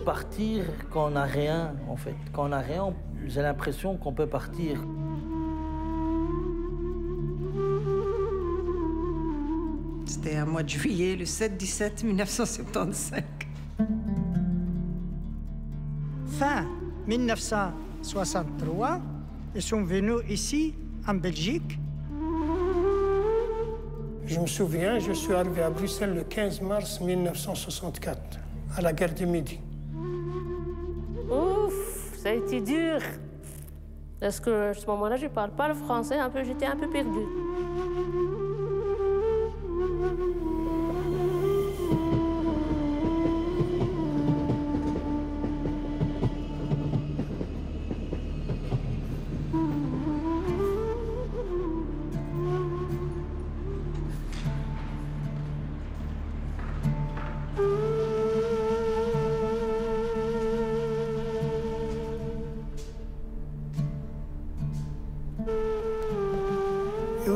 partir quand on n'a rien, en fait. Quand on n'a rien, j'ai l'impression qu'on peut partir. C'était un mois de juillet, le 7-17 1975. Fin 1963, ils sont venus ici, en Belgique. Je me souviens, je suis arrivé à Bruxelles le 15 mars 1964, à la gare du Midi. Ouf, ça a été dur. Parce que à ce moment-là, je ne parle pas le français, j'étais un peu perdue.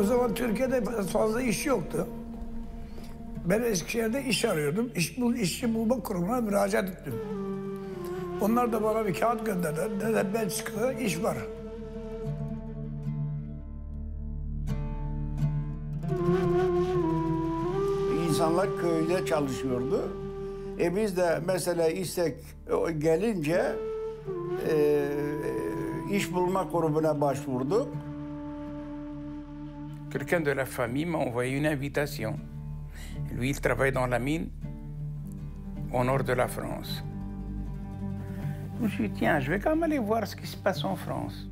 O zaman Türkiye'de fazla iş yoktu. Ben Eskişehir'de iş arıyordum. İşçi bulma kurumuna müracaat ettim. Onlar da bana bir kağıt gönderdiler. Dediler Belçika'da iş var. İnsanlar köyde çalışıyordu. Biz de mesela istek gelince iş bulma kurumuna başvurduk. Quelqu'un de la famille m'a envoyé une invitation. Lui, il travaille dans la mine au nord de la France. Je me suis dit, tiens, je vais quand même aller voir ce qui se passe en France.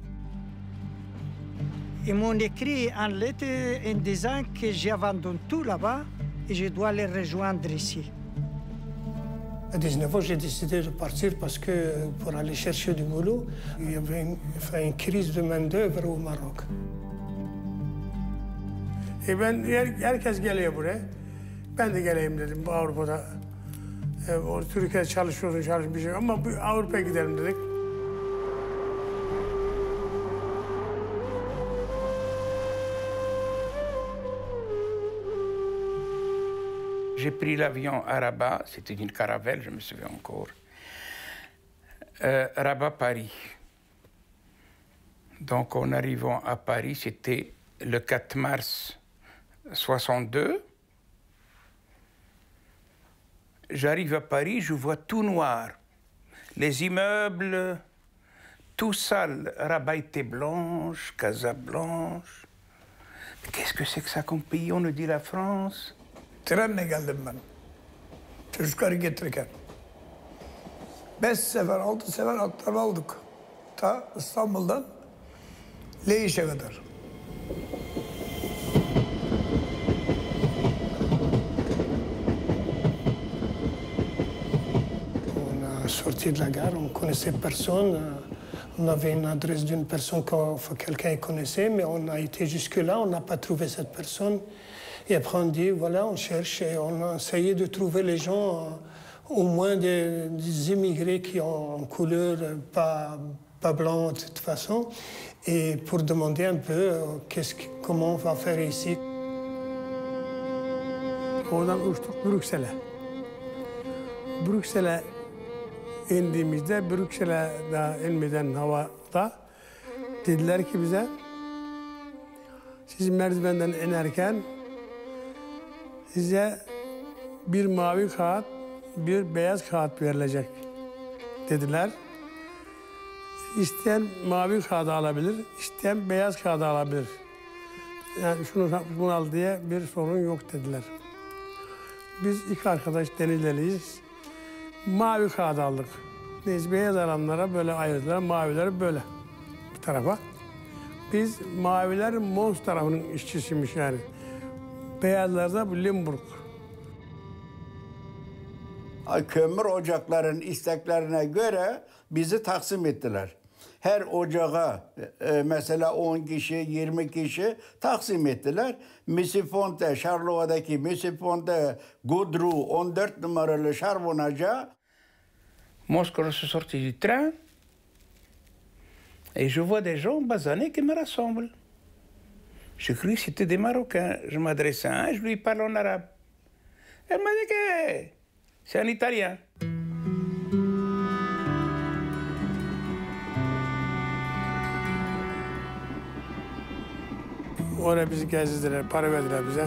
Ils m'ont écrit en lettre en disant que j'ai abandonné tout là-bas et je dois les rejoindre ici. À 19 ans, j'ai décidé de partir parce que pour aller chercher du boulot, il y avait une crise de main-d'œuvre au Maroc. Herkes geliyor buraya. Ben de geleyim dedim bu Avrupa'da. Türkiye'de çalışmayacak ama Avrupa'ya gidelim dedik. J'ai pris l'avion à Rabat, c'était une caravelle, je me souviens encore. Rabat-Paris. Donc en arrivant à Paris, c'était le 4 mars 62. J'arrive à Paris, je vois tout noir. Les immeubles, tout sale. Rabat était blanche, Casa blanche. Qu'est-ce que c'est que ça comme pays? On nous dit la France. Trenle geldim ben. Çocukları getirirken. 5 sefer, 6 sefer atlar aldık. Ta İstanbul'dan Leyiş'e kadar. On a sorti de la gare, on connaissait personne. On avait une adresse d'une personne que quelqu'un connaissait, mais on a été jusque-là, on n'a pas trouvé cette personne. Et après on dit, voilà, on cherche et on a essayé de trouver les gens, au moins des immigrés qui ont une couleur pas blanc de toute façon, et pour demander un peu comment on va faire ici. Oradan uçtuk Brüksel'e. Brüksel'e indiğimizde, Brüksel'e daha inmeden havada dediler ki bize, siz merdivenden inerken size bir mavi kağıt, bir beyaz kağıt verilecek dediler. İsteyen mavi kağıdı alabilir, isteyen beyaz kağıdı alabilir. Yani bunu al diye bir sorun yok dediler. Biz iki arkadaş Denizliliyiz. Mavi kağıdı aldık. Biz beyaz alanlara böyle ayırdılar, maviler böyle bir tarafa. Biz maviler Mons tarafının işçisiymiş yani. Beyazlar da bu Limburg. Kömür ocakların isteklerine göre bizi taksim ettiler. Her ocağa mesela 10 kişi, 20 kişi taksim ettiler. Misifonte, Charleroi Misifonte, Goudrou 14 numaralı şarbonacı. Moi, je suis sorti du train et je vois des gens basanés qui me rassemblent. J'ai cru que c'était des Marocains. Je m'adresse à un, je lui parle en arabe. Elle m'a dit que c'est un Italien. Oraya bizi gezdirdiler, para verdiler bize.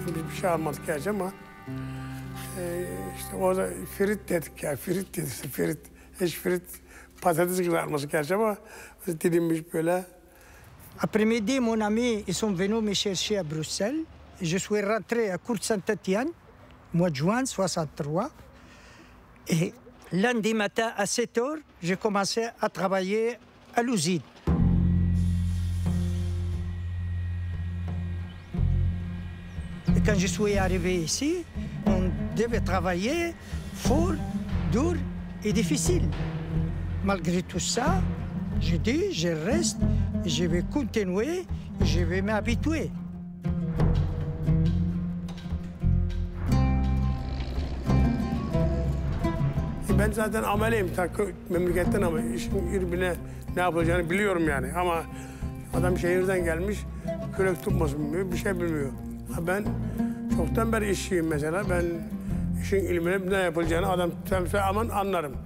Biz bir şey almadık gerçi ama işte orada frit dedik ya, frit dedik, frit. Hiç frit, patates kızartması gerçi ama dilimmiş böyle. Après-midi, mon ami, ils sont venus me chercher à Bruxelles. Je suis rentré à Cour Saint-Étienne, mois de juin 63. Et lundi matin, à 7 heures, j'ai commencé à travailler à l'usine. Et quand je suis arrivé ici, on devait travailler fort, dur et difficile. Malgré tout ça, je dis, je reste, je vais continuer, je vais m'habituer. Ben zaten ameliyim, memleketten ama işin birbirine ne yapacağını biliyorum yani. Ama adam şehirden gelmiş, kürek tutmasın bilmiyor, bir şey bilmiyor. Ben çoktan beri işçiyim mesela, ben işin ilmini ne yapılacağını adam aman anlarım.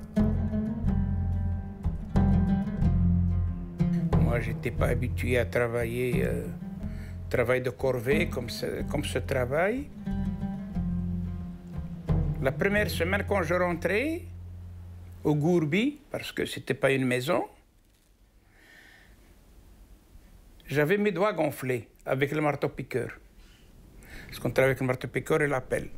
Moi, je n'étais pas habitué à travailler, travail de corvée comme ce travail. La première semaine, quand je rentrais au Gourbi, parce que ce n'était pas une maison, j'avais mes doigts gonflés avec le marteau-piqueur. Parce qu'on travaille avec le marteau-piqueur et la pelle.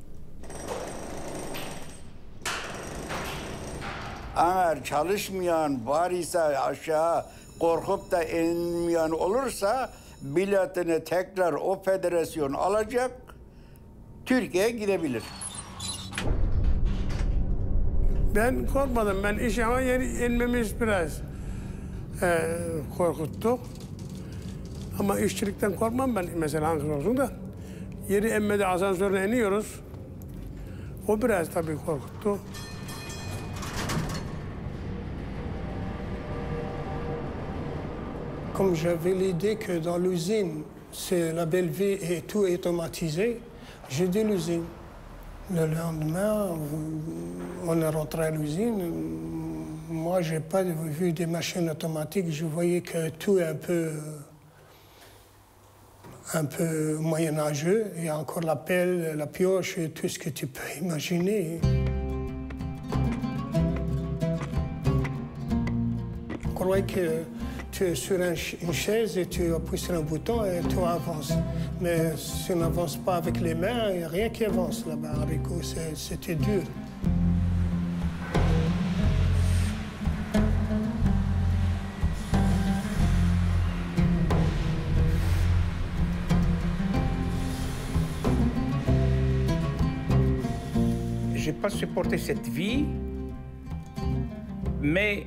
Eğer çalışmayan varsa aşağı korkup da inmeyen olursa biletini tekrar o federasyon alacak, Türkiye'ye gidebilir. Ben korkmadım, ben iş ama yeni inmemiz biraz korkuttu. Ama işçilikten korkmam ben mesela hangisi olsun da. Yeri emmede asansörüne iniyoruz. O biraz tabii korkuttu. Comme j'avais l'idée que dans l'usine, c'est la belle vie et tout est automatisé, j'ai dit l'usine. Le lendemain, on est rentré à l'usine. Moi, je n'ai pas vu des machines automatiques. Je voyais que tout est un peu moyenâgeux. Il y a encore la pelle, la pioche et tout ce que tu peux imaginer. Je croyais que tu es sur une chaise et tu appuies sur un bouton et tout avance. Mais si on n'avance pas avec les mains, il n'y a rien qui avance là-bas. C'était dur. Je n'ai pas supporté cette vie, mais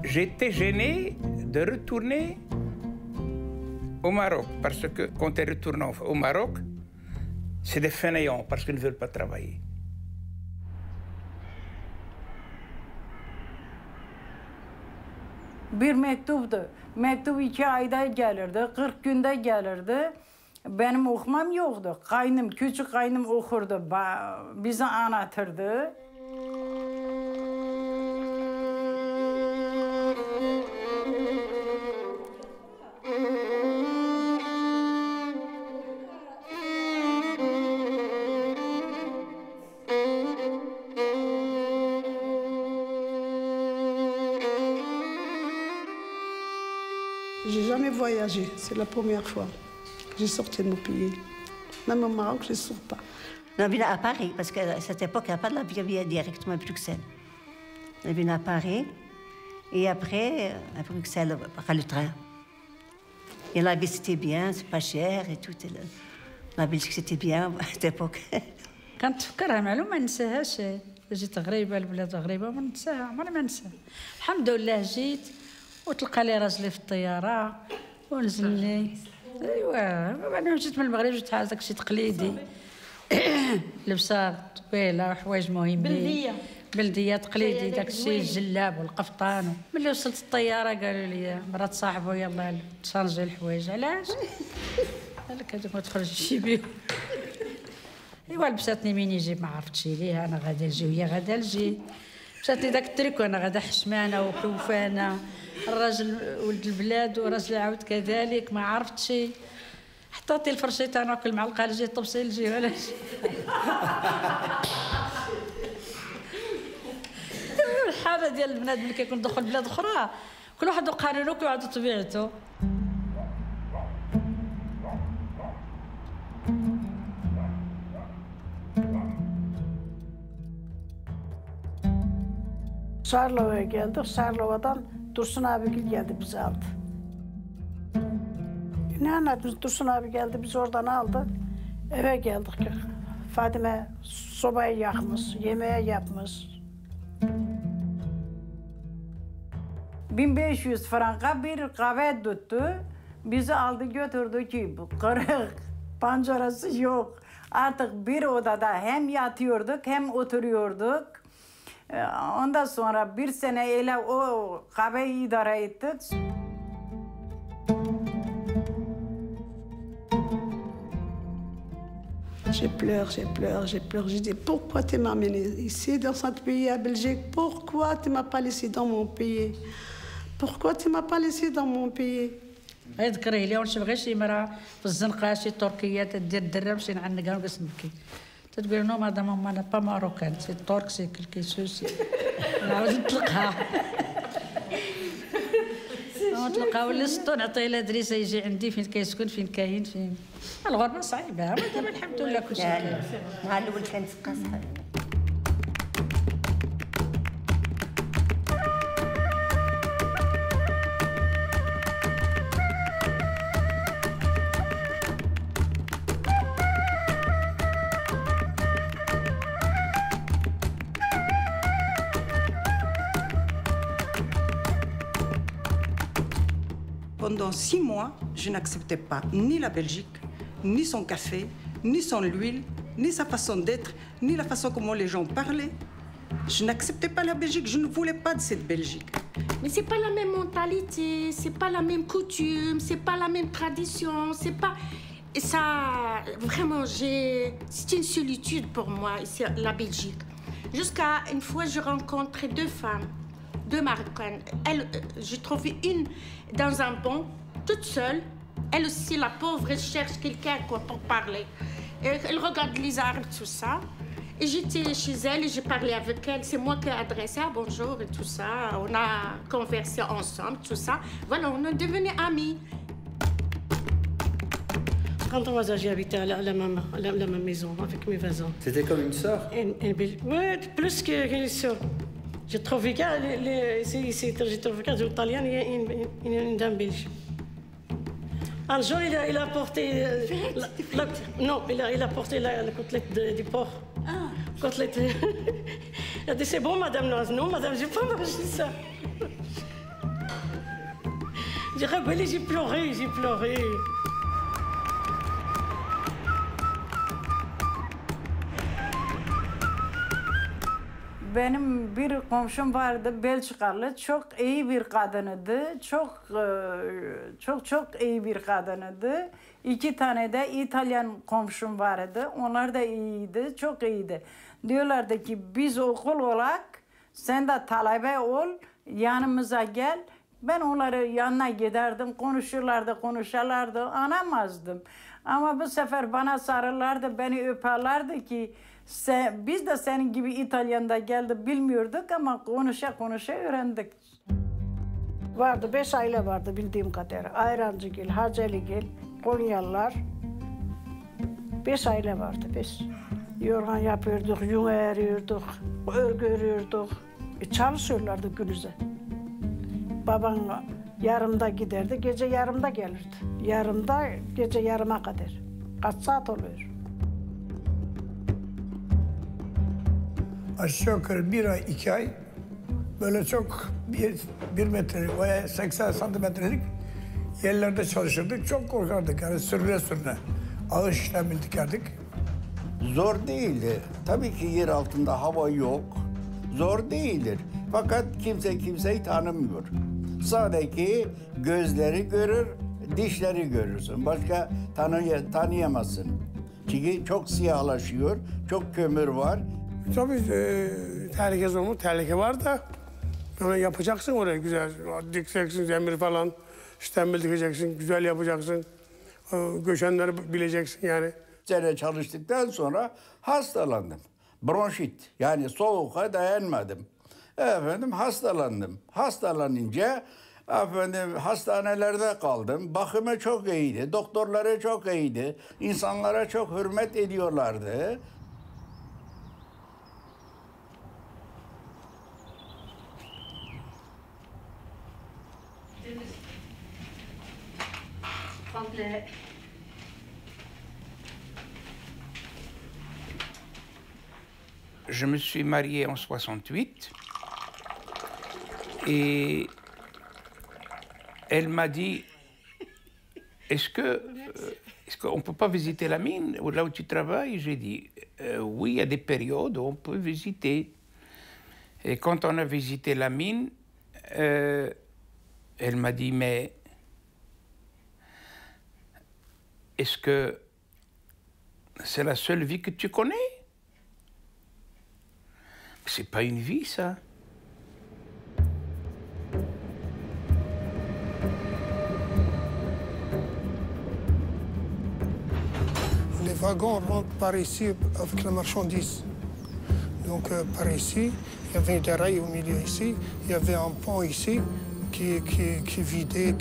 j'étais gêné de retourner au Maroc, parce que quand tu retournes au Maroc, c'est des fainéants, parce qu'ils ne veulent pas travailler. Bir mektuptu. Mektup 2 ayda gelirdi, 40 günde gelirdi. Benim okumam yoktu. Kaynım, küçük kaynım okurdu, bize anlatırdı. J'ai jamais voyagé, c'est la première fois que j'ai sorti de mon pays. Même au Maroc, je ne sors pas. On est venu à Paris, parce qu'à cette époque, il n'y a pas de l'avion directement à Bruxelles. On est venu à Paris, et après, à Bruxelles, par le train. Et la ville, c'était bien, c'est pas cher et tout. La ville, c'était bien à cette époque. كنتفكرها معلوم ما ننساهاش. جيت غريبه البلاد غريبه ما ننساها، عمري ما ننساها. الحمد لله جيت وتلقى لي راجلي في الطياره ونزل لي. ايوا بعد جيت من المغرب جيت حاجه داكشي تقليدي. لبسه طويله وحوايج مهمين. بلديه تقليدي داكشي الجلاب والقفطان. ملي وصلت الطياره قالوا لي مرات صاحبو يلاه تشانجي الحوايج. علاش؟ قال لك هذوك ما تخرجش بيهم. ايوا لبساتني مين يجي ما عرفتش ليه انا غادا نجي وهي غادا نجي. مشات لي داك التريكو انا غادا حشمانه وحوفانه الراجل ولد البلاد وراجل عاود كذلك ما عرفت شيء. حتى عطي الفرشيط ناكل مع القال جي طبسي الجي علاش. الحالة ديال البنات ملي كيكون دخل بلاد أخرى كل واحد وقانونه وكل واحد وطبيعته. Şarlova'ya geldik. Şarlova'dan Dursun abi geldi bizi aldı. Ne anladınız? Dursun abi geldi bizi oradan aldı. Eve geldik. Fadime sobayı yakmış, yemeği yapmış. 1500 franka bir kahve tuttu. Bizi aldı götürdü ki bu kırık, pancarası yok. Artık bir odada hem yatıyorduk hem oturuyorduk. Ondan sonra bir sene öyle o kahveyi idare ettik. Je pleure, je pleure, je pleure. Je dis, pourquoi tu m'as amené ici, dans ce pays, à Belgique? Pourquoi tu ne m'as pas laissé dans mon pays? Pourquoi tu ne m'as pas laissé dans mon pays? يذكري لي واش بغي شي مرا في الزنقه شي تركيه تدير الدرهم شي نعنقها ونقص نبكي تتقول نو مادام انا با ماروكان سي تورك سي كلكي سوسي نعاود نطلقها نطلقها ولا ستو نعطيه لها دريسه يجي عندي فين كيسكن فين كاين فين الغربه صعيبه دابا الحمد لله كلشي مع الاول كانت قاصحه. Pendant 6 mois, je n'acceptais pas ni la Belgique, ni son café, ni son huile, ni sa façon d'être, ni la façon comment les gens parlaient. Je n'acceptais pas la Belgique, je ne voulais pas de cette Belgique. Mais c'est pas la même mentalité, c'est pas la même coutume, c'est pas la même tradition, c'est pas... Et ça, vraiment, c'est une solitude pour moi, ici, la Belgique. Jusqu'à une fois, je rencontrais 2 femmes. 2 Marocaines. J'ai trouvé une dans un banc, toute seule. Elle aussi, la pauvre, elle cherche quelqu'un pour parler. Elle regarde les arbres, tout ça. Et j'étais chez elle et j'ai parlé avec elle. C'est moi qui ai adressé un bonjour et tout ça. On a conversé ensemble, tout ça. Voilà, on est devenus amis. Quand on va, j'ai habité à la même maison avec mes voisins. C'était comme une sœur? Oui, plus qu'une sœur. J'ai trouvé qu'elle, j'ai trouvé qu'elle est italienne et une dame belge. Un jour, il a porté... non, il a porté la côtelette du porc. Ah. Côtelette. Il a dit, c'est bon, madame. Non, madame, j'ai pas mangé ça. J'ai rigolé, j'ai pleuré. Benim bir komşum vardı, Belçikalı, çok iyi bir kadınıydı, çok iyi bir kadınıydı. 2 tane de İtalyan komşum vardı, onlar da iyiydi, çok iyiydi. Diyorlardı ki biz okul olarak, sen de talebe ol, yanımıza gel. Ben onları yanına giderdim, konuşurlardı, anlamazdım. Ama bu sefer bana sarılardı, beni öperlerdi ki, biz de senin gibi İtalyan'da geldi bilmiyorduk ama konuşa öğrendik. Vardı 5 aile vardı bildiğim kadar. Ayrancıgil, Haceligil, Konyalılar. 5 aile vardı 5. Yorgan yapıyorduk, yün örüyorduk, örgü örüyorduk. Çalışıyorlardı günüze. Babam yarımda giderdi, gece yarımda gelirdi. Yarımda, gece yarıma kadar. Kaç saat oluyor? Aşağı yukarı 1 ay, 2 ay böyle çok 1 metrelik veya 80 santimetrelik yerlerde çalışırdık. Çok korkardık yani sürüne. Ağır işlemi dikerdik. Zor değildi. Tabii ki yer altında hava yok. Zor değildir. Fakat kimse kimseyi tanımıyor. Sadece gözleri görür, dişleri görürsün. Başka tanıyamazsın. Çünkü çok siyahlaşıyor, çok kömür var. Tabii tehlike var da Onu yapacaksın oraya güzel. Dikeceksin demir falan. Ştembil dikeceksin, güzel yapacaksın. Göçenleri bileceksin yani. Sene çalıştıktan sonra hastalandım. Bronşit, yani soğuğa dayanmadım. Efendim hastalandım. Hastalanınca efendim hastanelerde kaldım. Bakımı çok iyiydi, doktorları çok iyiydi. İnsanlara çok hürmet ediyorlardı. Je me suis marié en 68 et elle m'a dit est-ce qu'on ne peut pas visiter la mine là où tu travailles? J'ai dit oui, il y a des périodes où on peut visiter. Et quand on a visité la mine, elle m'a dit mais est-ce que c'est la seule vie que tu connais? C'est pas une vie, ça. Les wagons rentrent par ici avec la marchandise. Donc par ici, il y avait des rails au milieu ici, il y avait un pont ici qui vidait,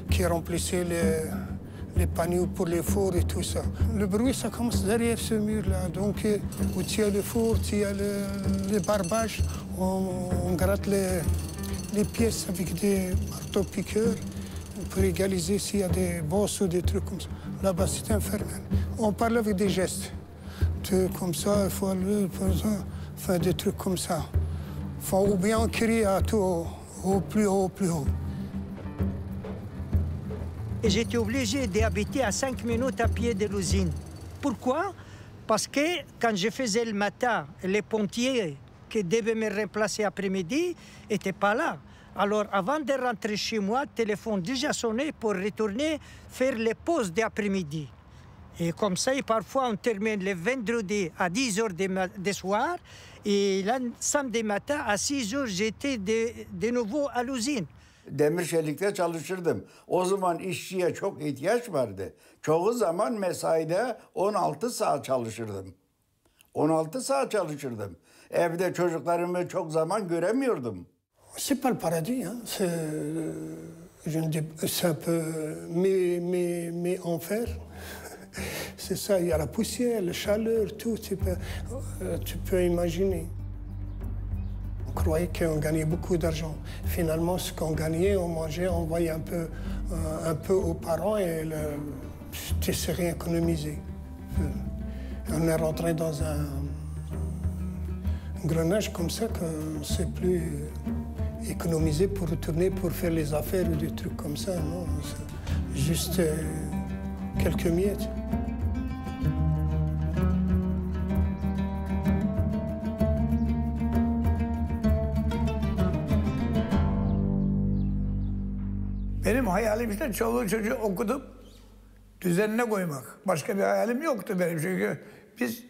qui remplissait les panneaux pour les fours et tout ça. Le bruit, ça commence derrière ce mur-là. Donc, où il y a le four, il y a les barbages, on gratte les pièces avec des marteaux-piqueurs pour égaliser s'il y a des bosses ou des trucs comme ça. Là-bas, c'est infernal. On parle avec des gestes. Comme ça, il faut faire des trucs comme ça. Ou bien crier à tout au plus haut, plus haut. Et j'étais obligé d'habiter à 5 minutes à pied de l'usine. Pourquoi? Parce que quand je faisais le matin, les pompiers qui devaient me remplacer après-midi n'étaient pas là. Alors avant de rentrer chez moi, le téléphone déjà sonné pour retourner faire les pauses d'après-midi. Et comme ça, et parfois on termine le vendredi à 10 h du soir et le samedi matin à 6 h, j'étais de nouveau à l'usine. Demir çelikte çalışırdım. O zaman işçiye çok ihtiyaç vardı. Çoğu zaman mesaide 16 saat çalışırdım. 16 saat çalışırdım. Evde çocuklarımı çok zaman göremiyordum. C'est pas le paradis, hein. C'est un peu mais enfer. C'est ça, il y a la poussière, la chaleur, tout. Tu peux imaginer. On croyait qu'on gagnait beaucoup d'argent. Finalement, ce qu'on gagnait, on mangeait, on voyait un peu aux parents et tu sais rien économiser. On est rentré dans un engrenage comme ça qu'on ne sait plus économiser pour retourner pour faire les affaires ou des trucs comme ça. Non, juste quelques miettes. Benim hayalim işte çoluğu çocuğu okutup düzenine koymak. Başka bir hayalim yoktu benim çünkü biz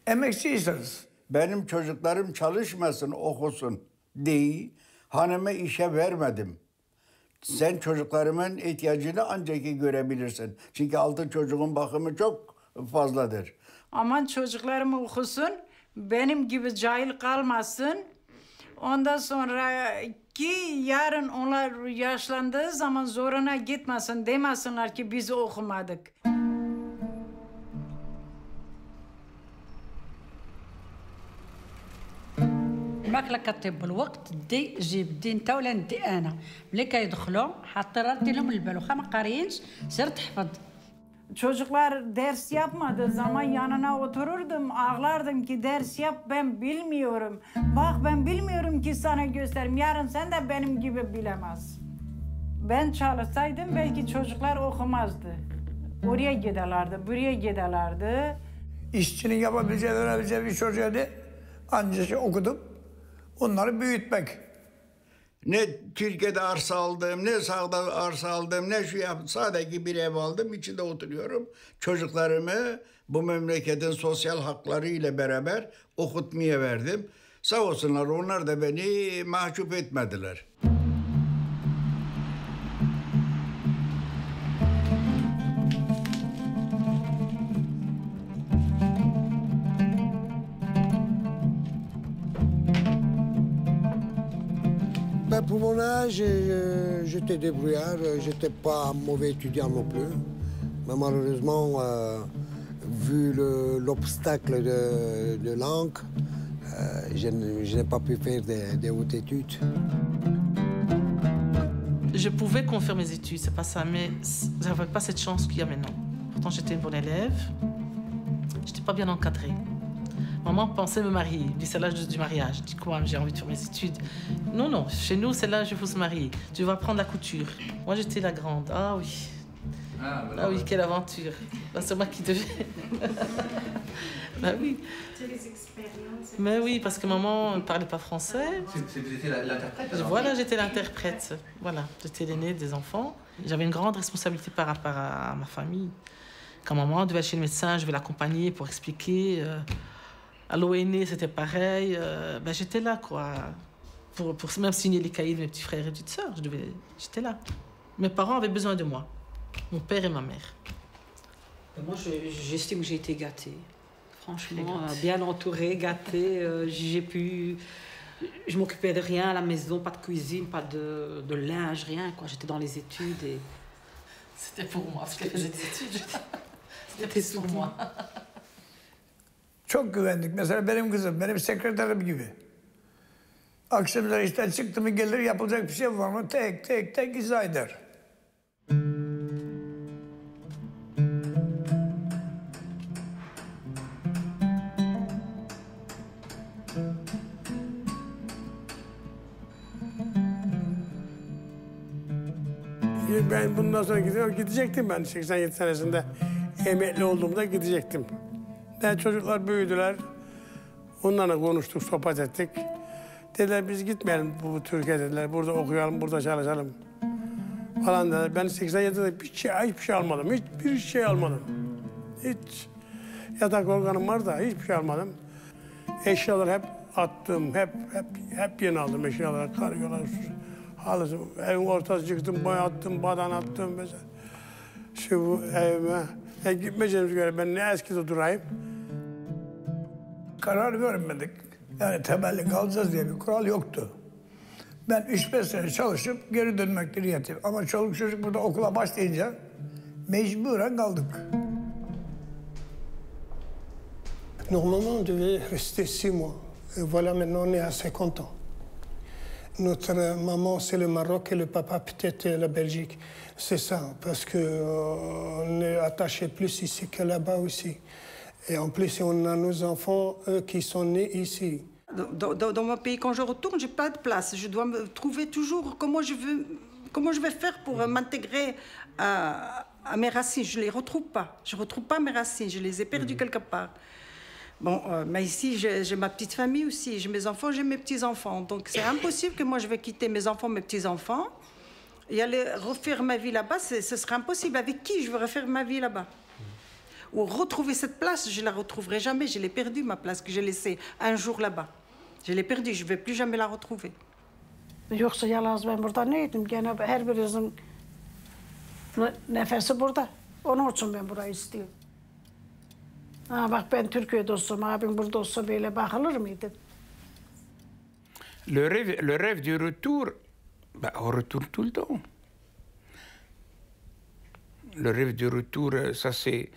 emekçi insanız. Benim çocuklarım çalışmasın, okusun diye hanıma işe vermedim. Sen çocuklarımın ihtiyacını ancak görebilirsin. Çünkü 6 çocuğun bakımı çok fazladır. Aman çocuklarım okusun, benim gibi cahil kalmasın. Ondan sonra ki yarın onlar yaşlandığı zaman zoruna gitmesin, demesinler ki biz okumadık. الماكله كطيب بالوقت دي جيب دي انت ولا ندي انا ملي كيدخلوا حاطين ردي لهم البال واخا ما قاريينش سير تحفظ. Çocuklar ders yapmadığı zaman yanına otururdum, ağlardım ki ders yap, ben bilmiyorum. Bak ben bilmiyorum ki sana göstereyim, yarın sen de benim gibi bilemez. Ben çalışsaydım belki çocuklar okumazdı. Oraya giderlerdi, buraya giderlerdi. İşçinin yapabileceği, öğrenebileceği bir çocuğa de ancak okudum. Onları büyütmek. Ne Türkiye'de arsa aldım, ne sağda arsa aldım, ne şu yaptım. Sadece bir ev aldım, içinde oturuyorum. Çocuklarımı bu memleketin sosyal hakları ile beraber okutmaya verdim. Sağ olsunlar onlar da beni mahcup etmediler. Ben, pour mon âge, j'étais débrouillard, j'étais pas un mauvais étudiant non plus. Mais malheureusement, vu l'obstacle de langue, je n'ai pas pu faire des hautes études. Je pouvais confirmer mes études, c'est pas ça, mais j'avais pas cette chance qu'il y a maintenant. Pourtant, j'étais une bonne élève, j'étais pas bien encadrée. Maman pensait me marier, puis c'est l'âge du mariage. Je dis quoi, j'ai envie de faire mes études. Non, non, chez nous, c'est l'âge où il faut se marier. Tu vas apprendre la couture. Moi, j'étais la grande. Ah oui. Ah oui, quelle aventure. Ben, c'est moi qui devais. Ben oui. Les expériences. Mais oui, parce que maman ne parlait pas français. C'était l'interprète. Voilà, j'étais l'interprète. Voilà, j'étais l'aînée des enfants. J'avais une grande responsabilité par rapport à ma famille. Quand maman devait aller chez le médecin, je devais l'accompagner pour expliquer. À l'ONE, c'était pareil. Ben, j'étais là, quoi. Pour même signer les cahiers de mes petits frères et petites sœurs, j'étais là. Mes parents avaient besoin de moi. Mon père et ma mère. Moi, j'estime que j'ai été gâtée. Franchement, bien entourée, gâtée. Je m'occupais de rien à la maison, pas de cuisine, pas de linge, rien, quoi. J'étais dans les études et... C'était pour moi, parce que je faisais des études. C'était pour moi. Çok güvendik. Mesela benim kızım, benim sekreterim gibi. Akşamları işten çıktı mı gelir, yapılacak bir şey var mı? Tek izah eder. Ben bundan sonra gidecektim ben 87 senesinde. Emekli olduğumda gidecektim. Çocuklar büyüdüler. Onlarla konuştuk, sohbet ettik. Dediler biz gitmeyelim bu Türkiye dediler. Burada okuyalım, burada çalışalım. Falan dediler. Ben 87'de hiçbir şey almadım. Hiçbir şey almadım. Hiç. Yatak organım var da hiçbir şey almadım. Eşyaları hep attım. Hep yeni aldım eşyaları. Karyolar, halısı. Evin ortası çıktım, boya attım, badan attım mesela. Şu evime. Gitmeyeceğimize göre ben ne eskide durayım. Karar vermedik. Yani temelli kalacağız diye bir kural yoktu. Ben 3-5 sene çalışıp geri dönmekte niyetim. Ama çoluk çocuk burada okula başlayınca mecburen kaldık. Normalement, on devait rester 6 mois. Et voilà, maintenant, on est à 50 ans. Notre maman, c'est le Maroc et le papa, peut-être la Belgique. C'est ça, parce qu'on est attaché plus ici que là-bas aussi. Et en plus, on a nos enfants, eux, qui sont nés ici. Dans mon pays, quand je retourne, je n'ai pas de place. Je dois me trouver toujours comment je vais faire pour m'intégrer à mes racines. Je ne les retrouve pas. Je ne retrouve pas mes racines. Je les ai perdues quelque part. Bon, mais ici, j'ai ma petite famille aussi. J'ai mes enfants, j'ai mes petits-enfants. Donc, c'est impossible que moi, je vais quitter mes enfants, mes petits-enfants et aller refaire ma vie là-bas. Ce serait impossible. Avec qui je veux refaire ma vie là-bas? Ou retrouver cette place, je ne la retrouverai jamais. Je l'ai perdue, ma place que j'ai laissée un jour là-bas. Je l'ai perdue, je ne vais plus jamais la retrouver. Yoksa yalnız ben burada neydim? Gene her birinizin nefesi burada. Onun için ben burayı istiyorum. Ha, bak ben Türkiye'de olsam, abim burada olsa böyle bakılır mıydı? Le rêve du retour, bah, on retourne tout le temps. Le rêve du retour, ça c'est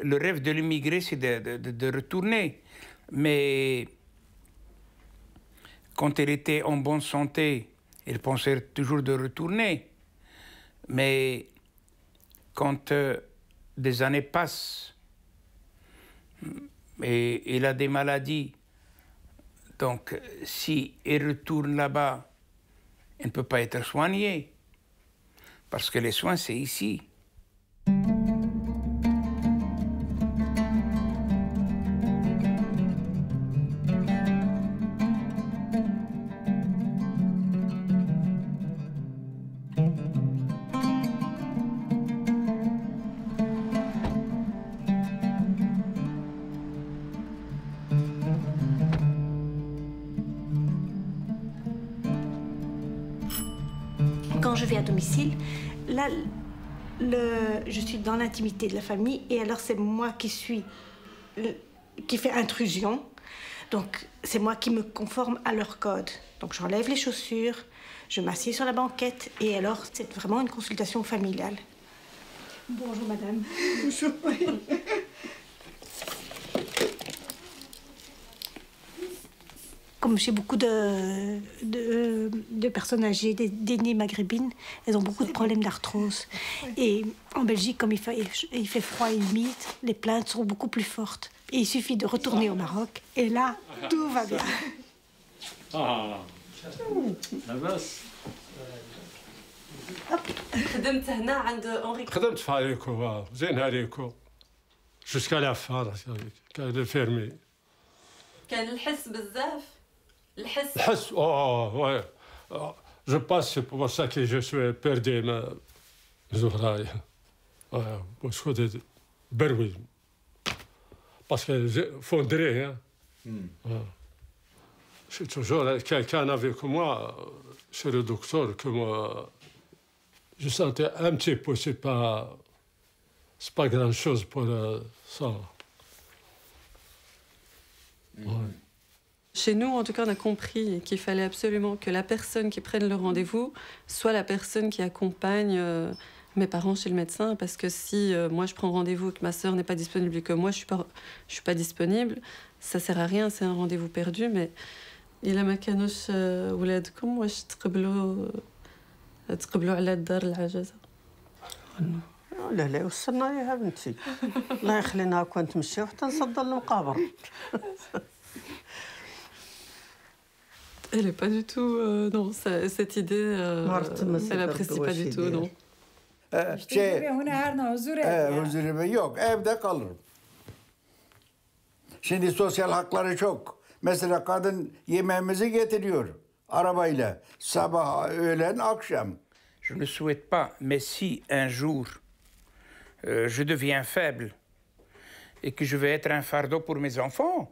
le rêve de l'immigré, c'est de retourner. Mais quand elle était en bonne santé, elle pensait toujours de retourner. Mais quand des années passent et elle a des maladies, donc si elle retourne là-bas, elle ne peut pas être soignée. Parce que les soins, c'est ici. vais à domicile, là, je suis dans l'intimité de la famille et alors c'est moi qui fais intrusion. Donc c'est moi qui me conforme à leur code. Donc j'enlève les chaussures, je m'assieds sur la banquette et alors c'est vraiment une consultation familiale. Bonjour madame. Bonjour. Comme j'ai beaucoup de personnes âgées, d'aînées maghrébines, elles ont beaucoup de problèmes d'arthrose. Et en Belgique, comme il fait froid et humide, les plaintes sont beaucoup plus fortes. Et il suffit de retourner au Maroc, et là, tout va bien. Ah, لاباس. خدمت هنا عند أونري. خدمت في هاريكو، زين هاريكو. jusqu'à la fin, كان fermé. كان الحس بزاف. الحس ouais. Je pense c'est pour ça que je suis perdu mes oreilles. Parce que بروي. Parce que fondré, hein. C'est toujours quelqu'un avec moi, chez le docteur, que moi, je sentais un petit peu, c'est pas grand-chose pour ça. Chez nous, en tout cas, on a compris qu'il fallait absolument que la personne qui prenne le rendez-vous soit la personne qui accompagne mes parents chez le médecin, parce que si moi je prends rendez-vous et que ma sœur n'est pas disponible et que moi je suis pas disponible, ça sert à rien, c'est un rendez-vous perdu. Mais إلا ما كانوش ولادكم واش تقبلوا على الدار العجزة؟ لا وصلنا ليها بنتي الله يخلينا كون تمشيو حتى نصدر المقابر. Elle n'est pas du tout non, cette idée elle apprécie pas du tout, non. Huzur yok, evde kalırım. Şimdi sosyal hakları çok. Mesela kadın yemeğimizi getiriyor arabayla. Sabah, öğlen, akşam. Je ne souhaite pas, mais si un jour je deviens faible et que je vais être un fardeau pour mes enfants,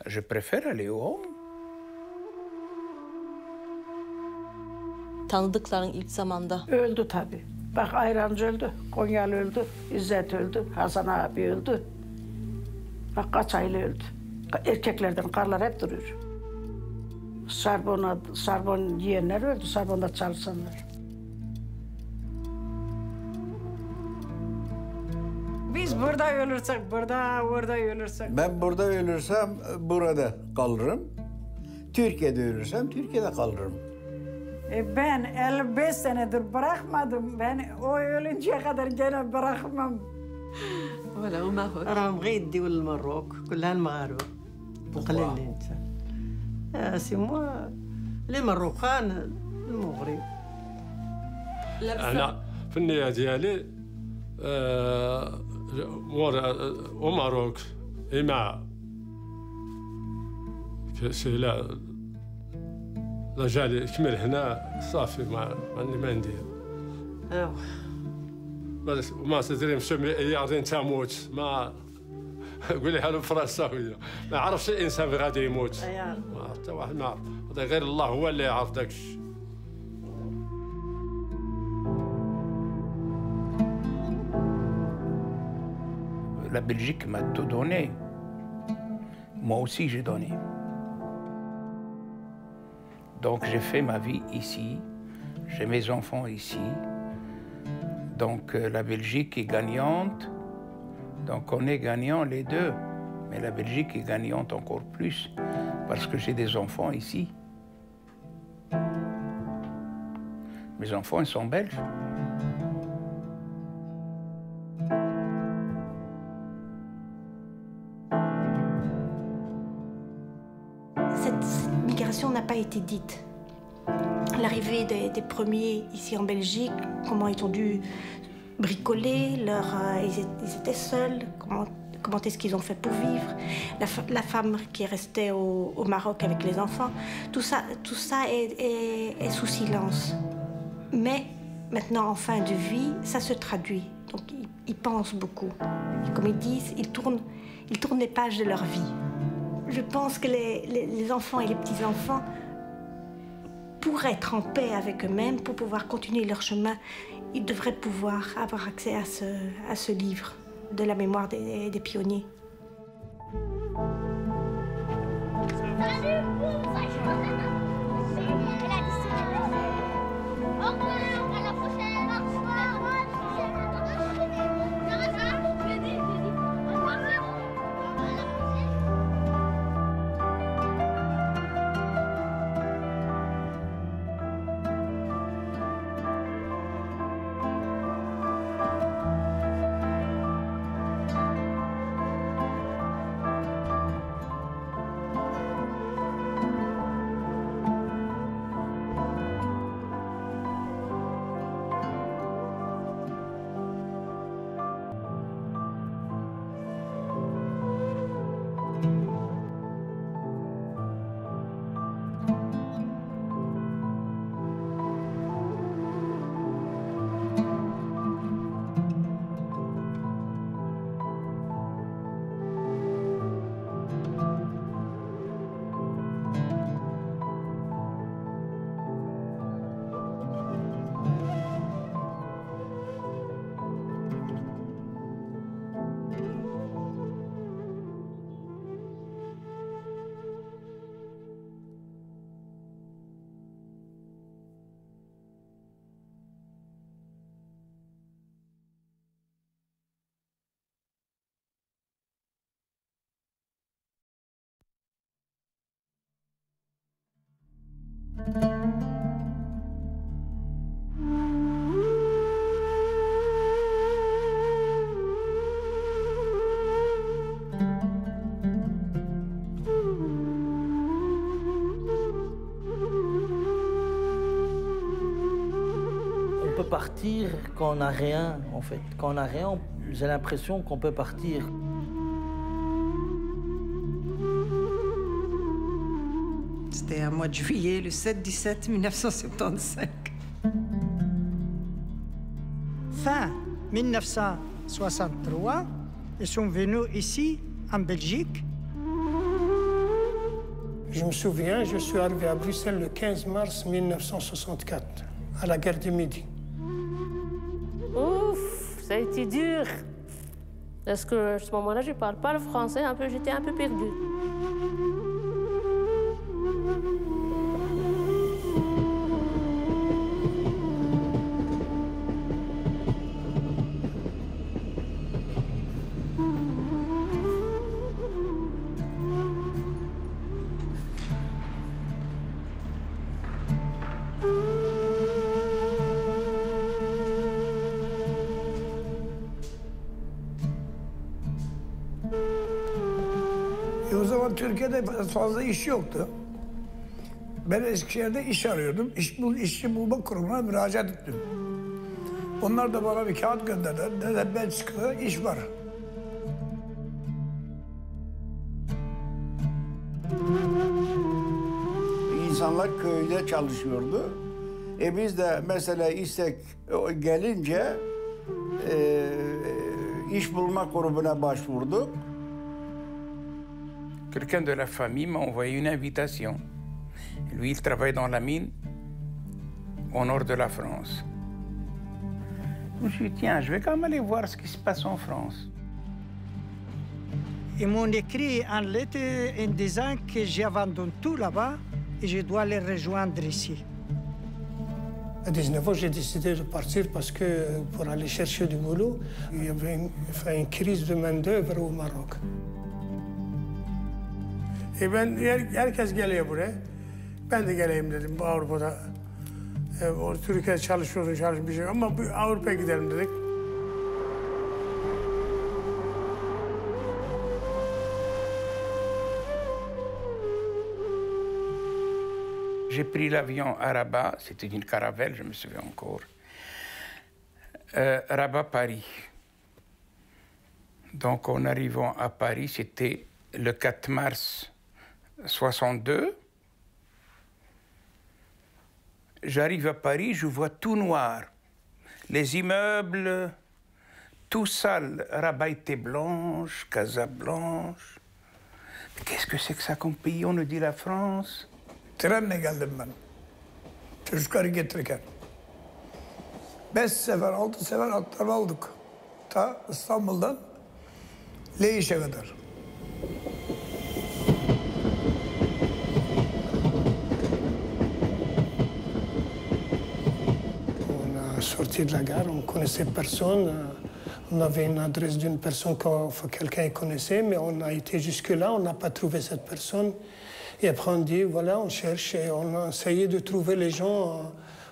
je préfère aller au home. Tanıdıkların ilk zamanda. Öldü tabii. Bak Ayrancı öldü, Konyalı öldü, İzzet öldü, Hasan abi öldü. Bak Kaçaylı öldü. Erkeklerden karlar hep duruyor. Sarbon yiyenler öldü, Sarbon'da çalışanlar. Biz burada ölürsek burada, orada ölürsek. Ben burada ölürsem burada kalırım. Türkiye'de ölürsem Türkiye'de kalırım. Ben 55 senedir bırakmadım. Ben o ölünceye kadar gene bırakmam. Voilà, au Maroc. راهم غير يديو للمروك كلها المغاربة مقللين انت. سي موا لي مروكان المغرب. أنا في النية ديالي au Maroc et سي لا جالي كمل هنا صافي ما ندير. ما تدري مسمي يعطين تموت ما قوليها له بالفرنساويه ما يعرفش الانسان غادي يموت. حتى واحد ما غير الله هو اللي يعرف داك الشيء. La Belgique m'a tout donné. Moi aussi, j'ai donné. Donc, j'ai fait ma vie ici. J'ai mes enfants ici. Donc, la Belgique est gagnante. Donc, on est gagnant les deux. Mais la Belgique est gagnante encore plus parce que j'ai des enfants ici. Mes enfants, ils sont belges. Cette migration n'a pas été dite. L'arrivée des premiers ici en Belgique, comment ils ont dû bricoler, ils étaient seuls, comment est-ce qu'ils ont fait pour vivre, la femme qui est restée au Maroc avec les enfants, tout ça est sous silence. Mais maintenant, en fin de vie, ça se traduit. Donc ils pensent beaucoup. Et comme ils disent, ils tournent les pages de leur vie. Je pense que les enfants et les petits-enfants pour être en paix avec eux-mêmes, pour pouvoir continuer leur chemin, ils devraient pouvoir avoir accès à ce livre de la mémoire des pionniers. On peut partir quand on n'a rien, en fait. Quand on n'a rien, j'ai l'impression qu'on peut partir. C'était un mois de juillet, le 7-17 1975. Fin 1963, ils sont venus ici, en Belgique. Je me souviens, je suis arrivé à Bruxelles le 15 mars 1964, à la gare du Midi. Ouf, ça a été dur. Parce que à ce moment-là, je ne parle pas le français, j'étais un peu perdue. O zaman Türkiye'de fazla iş yoktu. Ben Eskişehir'de iş arıyordum. İşçi bulma kurumuna müracaat ettim. Onlar da bana bir kağıt gönderdiler. Dediler Belçika'da iş var. İnsanlar köyde çalışıyordu. Biz de mesela istek gelince iş bulma kurumuna başvurduk. Quelqu'un de la famille m'a envoyé une invitation. Lui, il travaille dans la mine au nord de la France. Je me suis dit, tiens, je vais quand même aller voir ce qui se passe en France. Ils m'ont écrit en lettre en disant que j'ai abandonné tout là-bas et je dois les rejoindre ici. À 19 ans, j'ai décidé de partir parce que pour aller chercher du boulot, il y avait une crise de main-d'œuvre au Maroc. Herkes geliyor buraya. Ben de geleyim dedim bu Avrupa'da. Türkiye'de çalışıyorsun bir şey ama Avrupa'ya gidelim dedik. J'ai pris l'avion à Rabat, c'était une caravelle, je me souviens encore. Rabat-Paris. Donc en arrivant à Paris, c'était le 4 mars 62. J'arrive à Paris, je vois tout noir. Les immeubles, tout sale. Rabat était blanche, Casa blanche. Qu'est-ce que c'est que ça comme pays? On nous dit la France. Trenle geldim ben. Çocukları getirirken. 5 sefer, 6 sefer aktarma aldık. Ta İstanbul'dan Leyiş'e kadar. On a sorti de la gare, on ne connaissait personne. On avait une adresse d'une personne que quelqu'un connaissait, mais on a été jusque-là, on n'a pas trouvé cette personne. Et après on dit, voilà, on cherche et on a essayé de trouver les gens,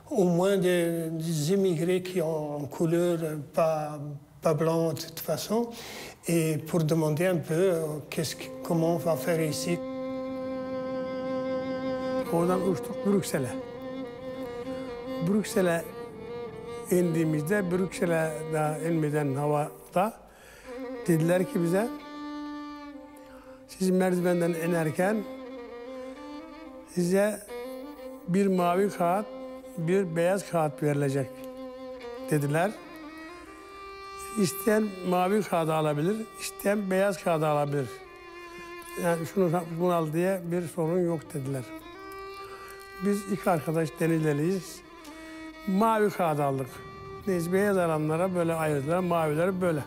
au moins des immigrés qui ont une couleur pas blanc de toute façon, et pour demander un peu comment on va faire ici. Oradan uçtuk Brüksel'e. Brüksel'e indiğimizde, Brüksel'e daha inmeden havada dediler ki bize, siz merdivenden inerken size bir mavi kağıt, bir beyaz kağıt verilecek dediler. İsteyen mavi kağıdı alabilir, isteyen beyaz kağıdı alabilir. Yani bunu al diye bir sorun yok dediler. Biz iki arkadaş Denizliliyiz. Mavi kağıdı aldık. Neyse beyaz alanlara böyle ayırdılar, mavileri böyle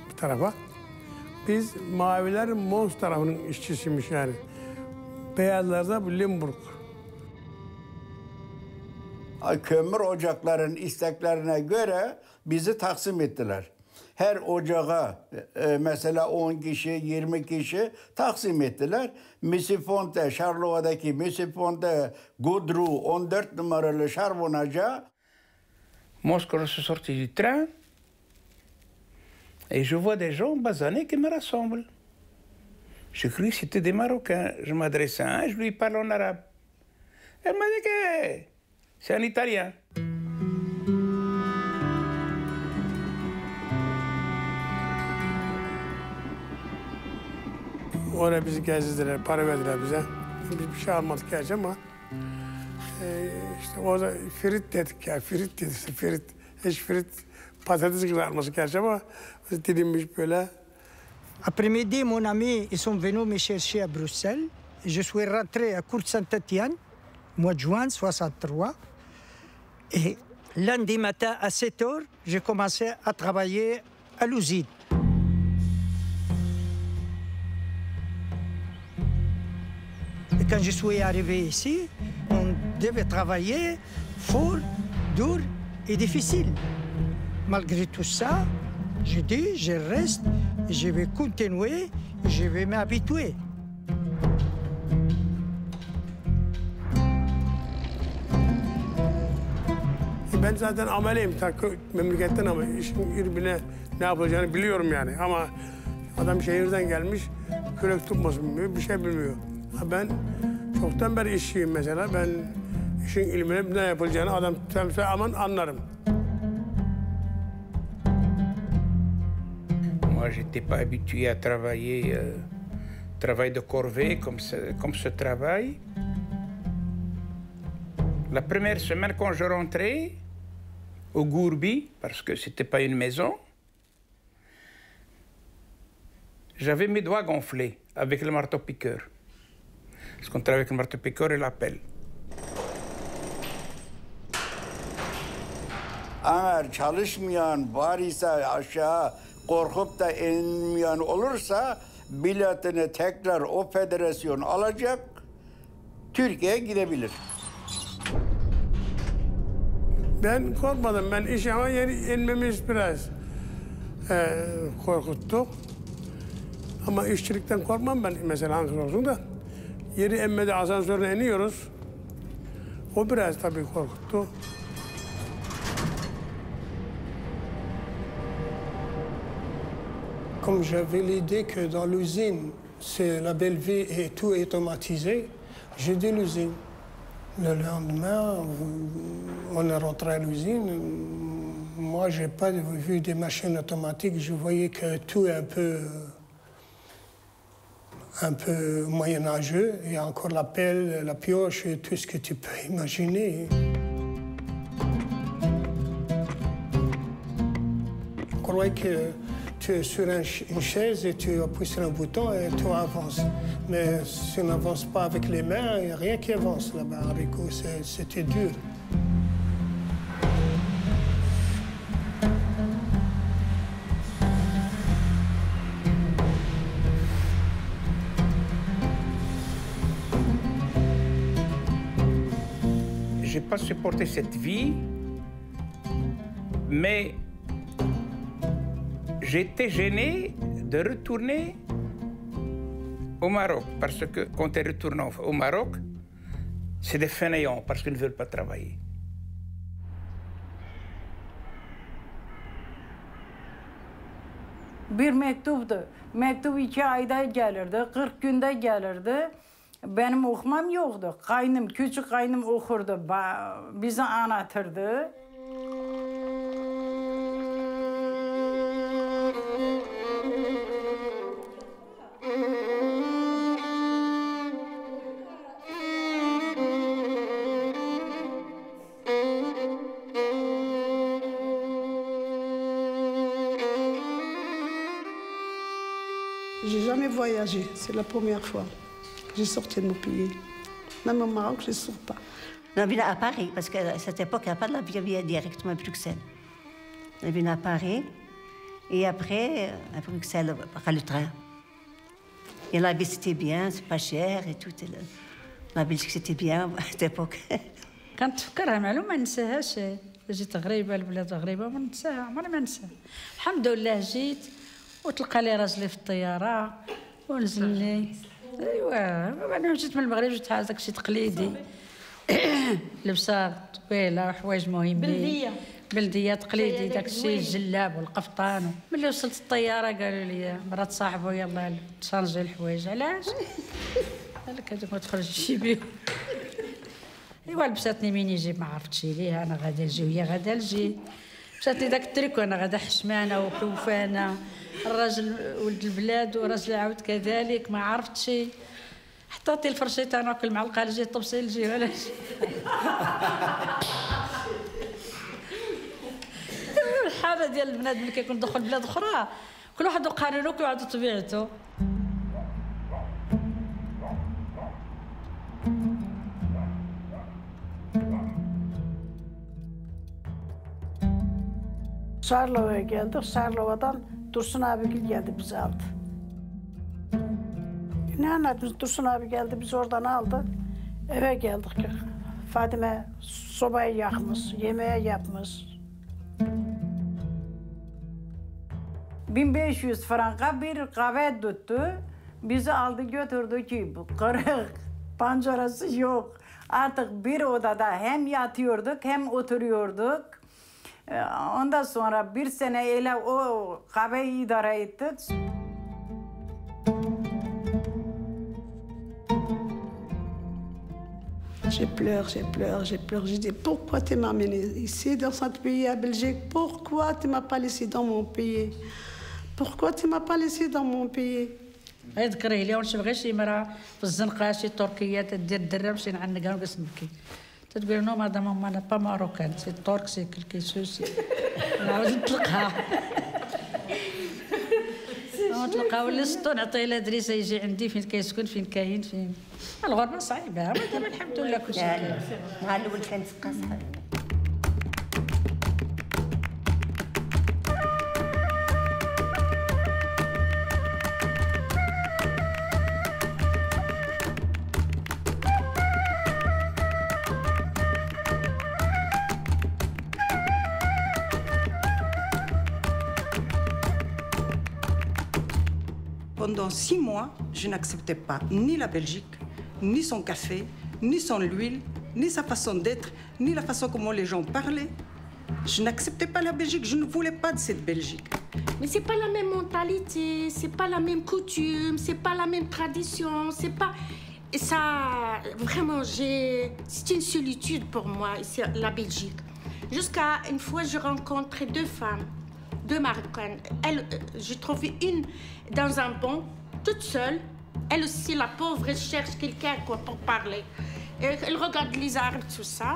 bir tarafa. Biz maviler Mons tarafının işçisiymiş yani. Beyazlar da Limburg. Kömür ocakların isteklerine göre bizi taksim ettiler. Her ocağa mesela 10 kişi, 20 kişi taksim ettiler. Misifonte, Şarlova'daki Misifonte Gudru 14 numaralı şarbonacı. Moi, quand je suis sorti du train, et je vois des gens basanés qui me rassemblent. Je cru que c'était des Marocains. Je m'adresse à un, je lui parle en arabe. Elle m'a dit que c'est un Italien. Oraya bizi gezdirdiler, para verdiler bize. Biz bir şey almadık gerçi ama işte orada firit dedik ya, firit dedik işte, firit. Hiç firit, patates kızartması gerçi ama dilimmiş böyle. Après-midi, mon ami, ils sont venus me chercher à Bruxelles. Je suis rentré à Courte-Saint-Étienne, mois de juin 63. Et lundi matin à 7 heures, j'ai commencé à travailler à l'usine. Et quand je suis arrivé ici, on devait travailler fort, dur et difficile. Malgré tout ça, je dis, je reste, je vais continuer, je vais m'habituer. Ben zaten ameliyim, memleketten ama işin birbirine ne yapacağını biliyorum yani. Ama adam şehirden gelmiş, kürek tutmasın bilmiyor, bir şey bilmiyor. Ben çoktan beri işçiyim mesela, ben işin ilmine ne yapılacağını adam tutarsa aman anlarım. Moi, j'étais pas habitué à travailler, travail de corvée comme ce travail. La première semaine quand je rentrais au Gourbi, parce que c'était pas une maison, j'avais mes doigts gonflés avec le marteau-piqueur. Parce qu'on travaille avec le marteau-piqueur et la pelle. Eğer çalışmayan var ise aşağı korkup da inmeyen olursa biletini tekrar o federasyon alacak, Türkiye'ye gidebilir. Ben korkmadım, ben iş ama yeni inmemiz biraz korkuttu. Ama işçilikten korkmam ben mesela hangisi olsun da. Yeri emmede asansörüne iniyoruz. O biraz tabii korkuttu. Comme j'avais l'idée que dans l'usine, c'est la belle vie et tout est automatisé, j'ai dit l'usine. Le lendemain, on est rentré à l'usine. Moi, je n'ai pas vu des machines automatiques. Je voyais que tout est un peu moyenâgeux. Il y a encore la pelle, la pioche, et tout ce que tu peux imaginer. Je croyais que tu es sur une chaise et tu appuies sur un bouton et tout avance. Mais si on n'avance pas avec les mains, il n'y a rien qui avance là-bas. C'était dur. pas supporté cette vie, mais j'étais gêné de retourner au Maroc, parce que quand tu retournes au Maroc, c'est des fainéants, parce qu'ils ne veulent pas travailler. Bir mektuptu. Mektup 2 ayda gelirdi, 40 günde gelirdi. Benim okumam yoktu. Kaynım, küçük kaynım okurdu, bize anlatırdı. J'ai jamais voyagé, c'est la première fois que j'ai sorti de mon pays. Même au Maroc, je ne sors pas. On est venu à Paris, parce qu'à cette époque, il n'y a pas de l'avion directement à Bruxelles. On est venu à Paris, et après, à Bruxelles, par le train. Et la vie, c'était bien, c'est pas cher et tout. La Belgique, c'était bien à cette époque. كنتفكرها معلومة ما ننساهاش. جيت غريبة لبلاد غريبة ما ننساها، عمري ما ننساها. الحمد لله جيت وتلقى لي راجلي في الطيارة ونزل لي. ايوا انا جيت من المغرب جيت هذاك شي تقليدي. لبسة طويلة وحوايج مهمين. بلدية تقليدي داك الشيء الجلاب والقفطان. ملي وصلت الطيارة قالوا لي مرات صاحبو يلا تشانجي الحوايج. علاش؟ قال لك هذوك ما تخرجش بيهم. ايوا لبساتني مين يجي ما عرفتش ليه انا غادا نجي وهي غادا نجي. مشات لي داك التريكو انا غادا حشمانه وحوفانه. الراجل ولد البلاد وراجل عاود كذلك ما عرفتش. حطيتي الفرشيطه ناكل مع القالجي طبسي لجي علاش؟ الحاله ديال البنات ملي كيكون دخل بلاد اخرى كل واحد وقانونه وكل واحد وطبيعته. Sarlova'ya geldik. Sarlova'dan Dursun abi geldi bizi aldı. Ne anladınız? Dursun abi geldi bizi oradan aldı. Eve geldik. Fadime sobayı yakmış, yemeği yapmış. 1500 franka bir kahve tuttu. Bizi aldı götürdü ki bu kırık, pancarası yok. Artık bir odada hem yatıyorduk hem oturuyorduk. Ondan sonra bir sene öyle o kahveyi idare ettik. Je pleure, je pleure, je pleure. Je dis, pourquoi tu m'as amené ici, dans ce pays, à Belgique? Pourquoi tu ne m'as pas laissé dans mon pays? Pourquoi tu ne m'as pas laissé dans mon pays? يذكري لي واش بغى شي مرا في الزنقه شي تركيه تدير الدره نمشي نعنقها ونجلس نبكي. تقول نو مادام انا با ماروكان سي تورك سي كلكي سوسي. نعاود نطلقها. نطلقها ولا ستو نعطيه لها دريسه يجي عندي فين كيسكن فين كاين فين. الغربه صعيبه ما دابا الحمد لله كلشي كاين. مع الاول كانت قاصحه. Pendant 6 mois, je n'acceptais pas ni la Belgique, ni son café, ni son huile, ni sa façon d'être, ni la façon comment les gens parlaient. Je n'acceptais pas la Belgique, je ne voulais pas de cette Belgique. Mais c'est pas la même mentalité, c'est pas la même coutume, c'est pas la même tradition, c'est pas... Et ça, vraiment, c'est une solitude pour moi, ici, la Belgique. Jusqu'à une fois, je rencontrais 2 femmes. 2 Marocaines. J'ai trouvé une dans un banc, toute seule. Elle aussi, la pauvre, elle cherche quelqu'un pour parler. Elle regarde les arbres, tout ça.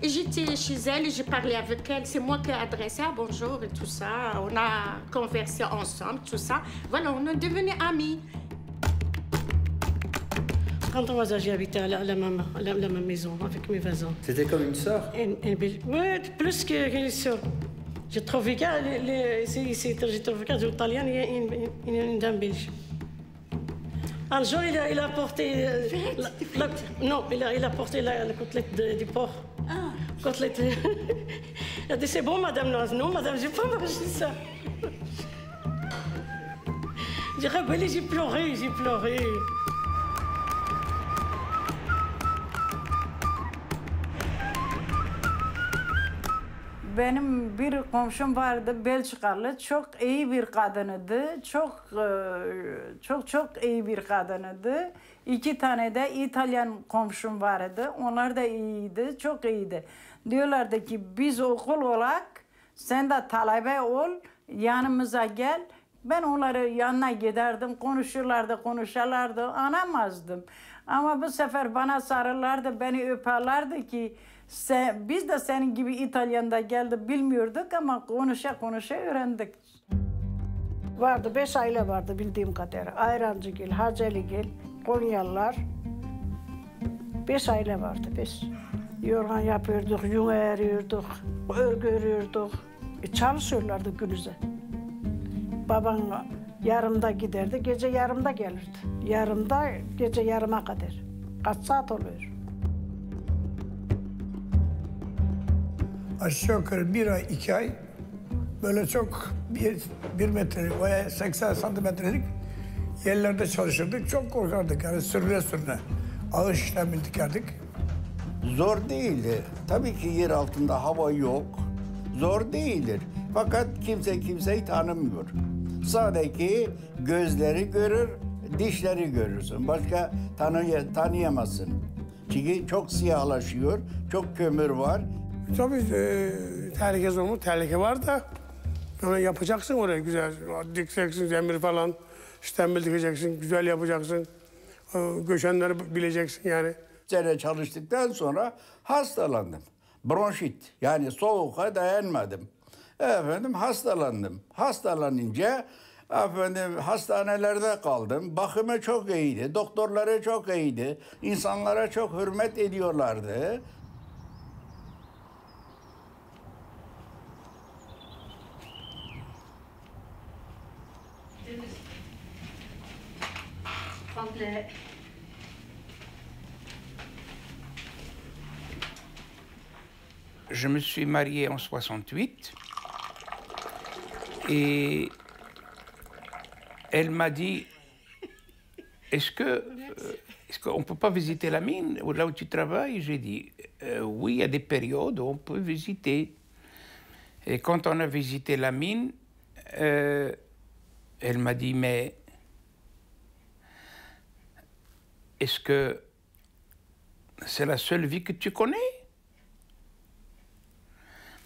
Et j'étais chez elle et j'ai parlé avec elle. C'est moi qui ai adressé un bonjour et tout ça. On a conversé ensemble, tout ça. Voilà, on est devenus amis. Quand j'ai habité à la même maison avec mes voisins. C'était comme une sœur? Oui, plus qu'une sœur. J'ai trouvé ici, j'ai trouvé qu'un Italien, une dame belge. Un jour, il a porté... Non, il a porté la côtelette du porc. Ah. Côtelette. Elle a dit, c'est bon, madame. Non, madame, j'ai pas mangé ça. J'ai rebellé, j'ai pleuré. Benim bir komşum vardı, Belçikalı. Çok iyi bir kadınıydı. Çok iyi bir kadınıydı. 2 tane de İtalyan komşum vardı. Onlar da iyiydi, çok iyiydi. Diyorlardı ki biz okul olarak sen de talebe ol, yanımıza gel. Ben onları yanına giderdim, konuşurlardı, anlamazdım. Ama bu sefer bana sarılardı, beni öperlerdi ki biz de senin gibi İtalyan'da geldi bilmiyorduk ama konuşa öğrendik. Vardı 5 aile vardı bildiğim kadar. Ayrancıgil, Haceligil, Konyalılar. 5 aile vardı 5. Yorgan yapıyorduk, yün eriyorduk, örgü örüyorduk. Çalışıyorlardı günüze. Babam yarımda giderdi, gece yarımda gelirdi. Yarımda, gece yarıma kadar. Kaç saat oluyor? Aşağı yukarı 1 ay, 2 ay böyle çok bir metrelik veya 80 santimetrelik yerlerde çalışırdık. Çok korkardık yani sürüne. Ağır işlemini dikerdik. Zor değildi. Tabii ki yer altında hava yok. Zor değildir. Fakat kimse kimseyi tanımıyor. Sadece gözleri görür, dişleri görürsün. Başka tanıyamazsın. Çünkü çok siyahlaşıyor, çok kömür var. Tabii tehlike var da onu yapacaksın oraya güzel. Dikeceksin demir falan, stembil dikeceksin, güzel yapacaksın. Göçenleri bileceksin yani. Sene çalıştıktan sonra hastalandım. Bronşit yani soğuğa dayanmadım. Hastalandım. Hastalanınca hastanelerde kaldım. Bakımı çok iyiydi, doktorları çok iyiydi. İnsanlara çok hürmet ediyorlardı. Je me suis marié en 68 et elle m'a dit est-ce qu'on ne peut pas visiter la mine là où tu travailles? J'ai dit oui, il y a des périodes où on peut visiter. Et quand on a visité la mine, elle m'a dit mais est-ce que c'est la seule vie que tu connais?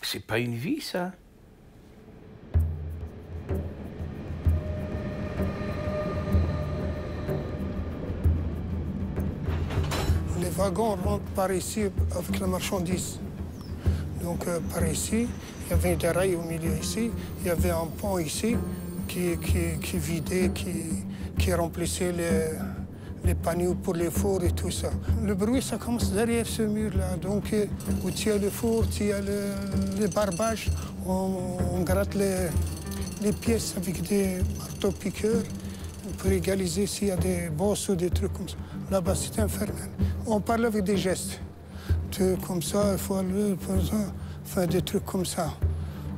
C'est pas une vie, ça. Les wagons rentrent par ici avec la marchandise. Donc par ici, il y avait des rails au milieu ici, il y avait un pont ici qui vidait, qui remplissait les panneaux pour les fours et tout ça. Le bruit, ça commence derrière ce mur-là. Donc, où il y a le four, il y a le barbage, on gratte les pièces avec des marteaux-piqueurs pour égaliser s'il y a des bosses ou des trucs comme ça. Là-bas, c'est infernal. On parle avec des gestes. Comme ça, il faut faire des trucs comme ça.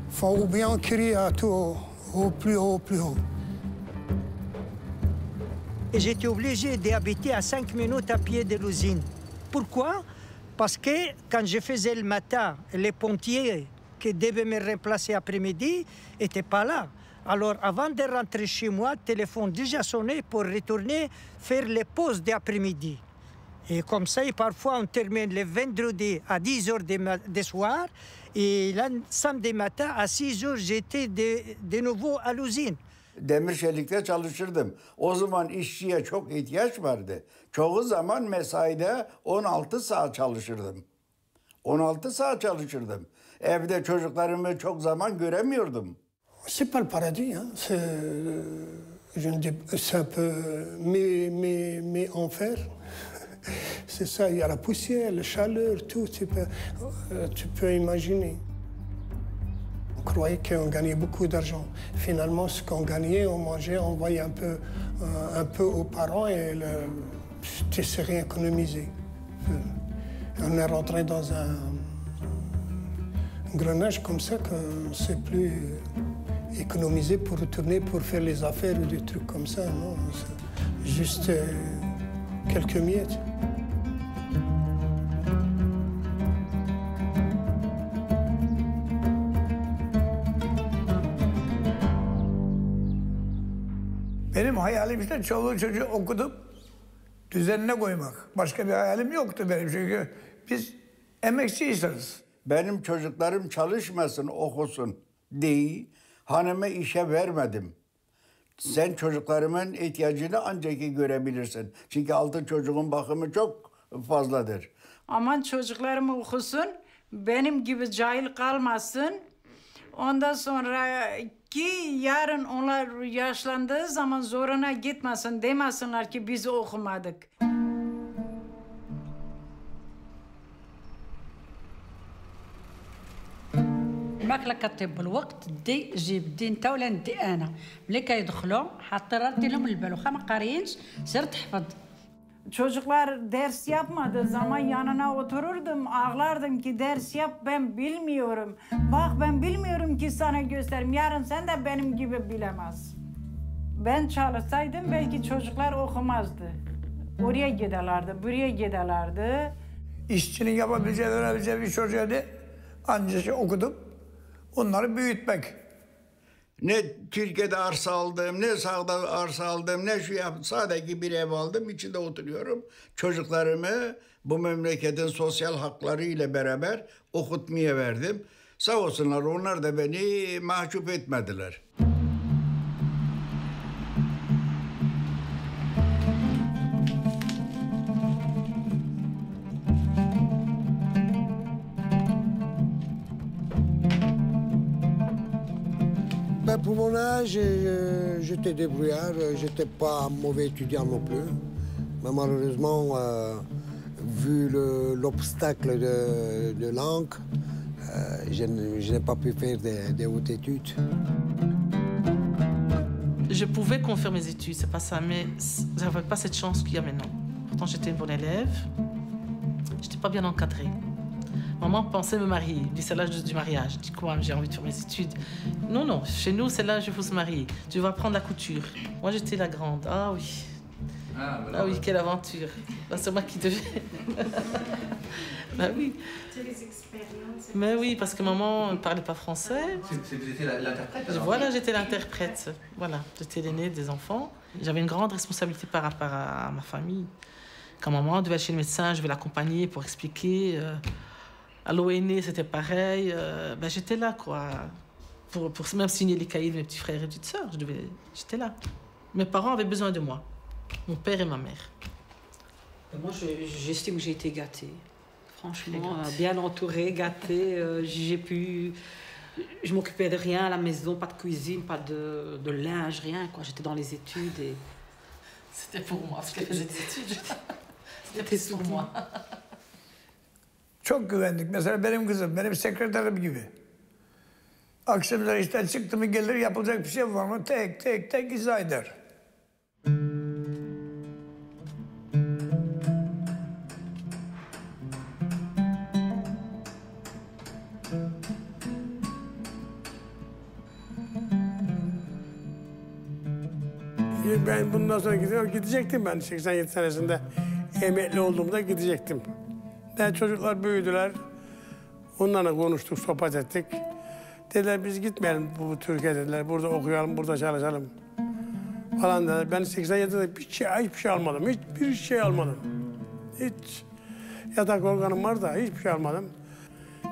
Il faut bien crier à tout, au plus haut, plus haut. Et j'étais obligé d'habiter à 5 minutes à pied de l'usine. Pourquoi? Parce que quand je faisais le matin, les pompiers qui devaient me remplacer après-midi n'étaient pas là. Alors, avant de rentrer chez moi, le téléphone déjà sonné pour retourner faire les pauses d'après-midi. Et comme ça, et parfois, on termine le vendredi à 10 h du soir. Et le samedi matin, à 6 h, j'étais de nouveau à l'usine. Demir çelikte çalışırdım. O zaman işçiye çok ihtiyaç vardı. Çoğu zaman mesaide 16 saat çalışırdım. 16 saat çalışırdım. Evde çocuklarımı çok zaman göremiyordum. C'est pas le paradis, hein. C'est un peu mais enfer. C'est ça, il y a la poussière, la chaleur, tout. Tu peux imaginer. On croyait qu'on gagnait beaucoup d'argent. Finalement, ce qu'on gagnait, on mangeait, on voyait un peu aux parents et tu sais rien économiser. On est rentré dans engrenage comme ça qu'on ne sait plus économiser pour retourner pour faire les affaires ou des trucs comme ça. Non, juste quelques miettes. Benim hayalim işte çoluğu çocuğu okutup düzenine koymak. Başka bir hayalim yoktu benim çünkü biz emekçi insanız. Benim çocuklarım çalışmasın, okusun diye hanıma işe vermedim. Sen çocuklarımın ihtiyacını ancak görebilirsin. Çünkü 6 çocuğun bakımı çok fazladır. Aman çocuklarım okusun, benim gibi cahil kalmasın. Ondan sonra ki yarın onlar yaşlandığı zaman zoruna gitmesin, demesinler ki biz okumadık. الماكله كطيب بالوقت دي جيب دي انت ولا ندي انا ملي كيدخلوا حاطين ردي لهم البال واخا ما قاريينش سير تحفظ. Çocuklar ders yapmadığı zaman yanına otururdum, ağlardım ki ders yap, ben bilmiyorum. Bak ben bilmiyorum ki sana göstereyim, yarın sen de benim gibi bilemez. Ben çalışsaydım belki çocuklar okumazdı. Oraya giderlerdi, buraya giderlerdi. İşçinin yapabileceği, öğrenebileceği bir çocuğa de ancak okutup onları büyütmek. Ne Türkiye'de arsa aldım, ne sağda arsa aldım, ne şu yaptım. Sadece bir ev aldım, içinde oturuyorum. Çocuklarımı bu memleketin sosyal hakları ile beraber okutmaya verdim. Sağ olsunlar, onlar da beni mahcup etmediler. Pour mon âge, j'étais débrouillard, j'étais pas un mauvais étudiant non plus. Mais malheureusement, vu l'obstacle de langue, je n'ai pas pu faire des hautes études. Je pouvais confirmer mes études, c'est pas ça, mais je n'avais pas cette chance qu'il y a maintenant. Pourtant, j'étais une bonne élève, je n'étais pas bien encadrée. Maman pensait me marier, dit c'est l'âge du mariage. Je dis quoi, j'ai envie de faire mes études. Non, non, chez nous c'est l'âge où il faut se marier. Tu vas apprendre la couture. Moi j'étais la grande, ah oui. Ah oui, quelle aventure. Ben, c'est moi qui devais. Ben oui. Mais oui, parce que maman ne parlait pas français. C'était l'interprète. Voilà, j'étais l'interprète. Voilà, j'étais l'aînée des enfants. J'avais une grande responsabilité par rapport à ma famille. Quand maman devait aller chez le médecin, je devais l'accompagner pour expliquer. À l'ONE, c'était pareil. Ben, j'étais là, quoi. Pour même signer les cahiers de mes petits frères et petites sœurs. J'étais là. Mes parents avaient besoin de moi. Mon père et ma mère. Moi, j'estime que j'ai été gâtée. Franchement, bien entourée, gâtée. Je m'occupais de rien à la maison, pas de cuisine, pas de linge, rien, quoi. J'étais dans les études et... C'était pour moi, parce qu'elle faisait des études. C'était pour moi. Çok güvendik. Mesela benim kızım, benim sekreterim gibi. Akşamları işten çıktı mı gelir, yapılacak bir şey var mı? Tek izah eder. Ben bundan sonra gidecektim ben 87 senesinde. Emekli olduğumda gidecektim. Çocuklar büyüdüler. Onlarla konuştuk, sohbet ettik. Dediler biz gitmeyelim bu Türkiye dediler. Burada okuyalım, burada çalışalım. Falan dediler. Ben 87'de hiçbir şey almadım. Hiçbir şey almadım. Hiç. Yatak organım var da hiçbir şey almadım.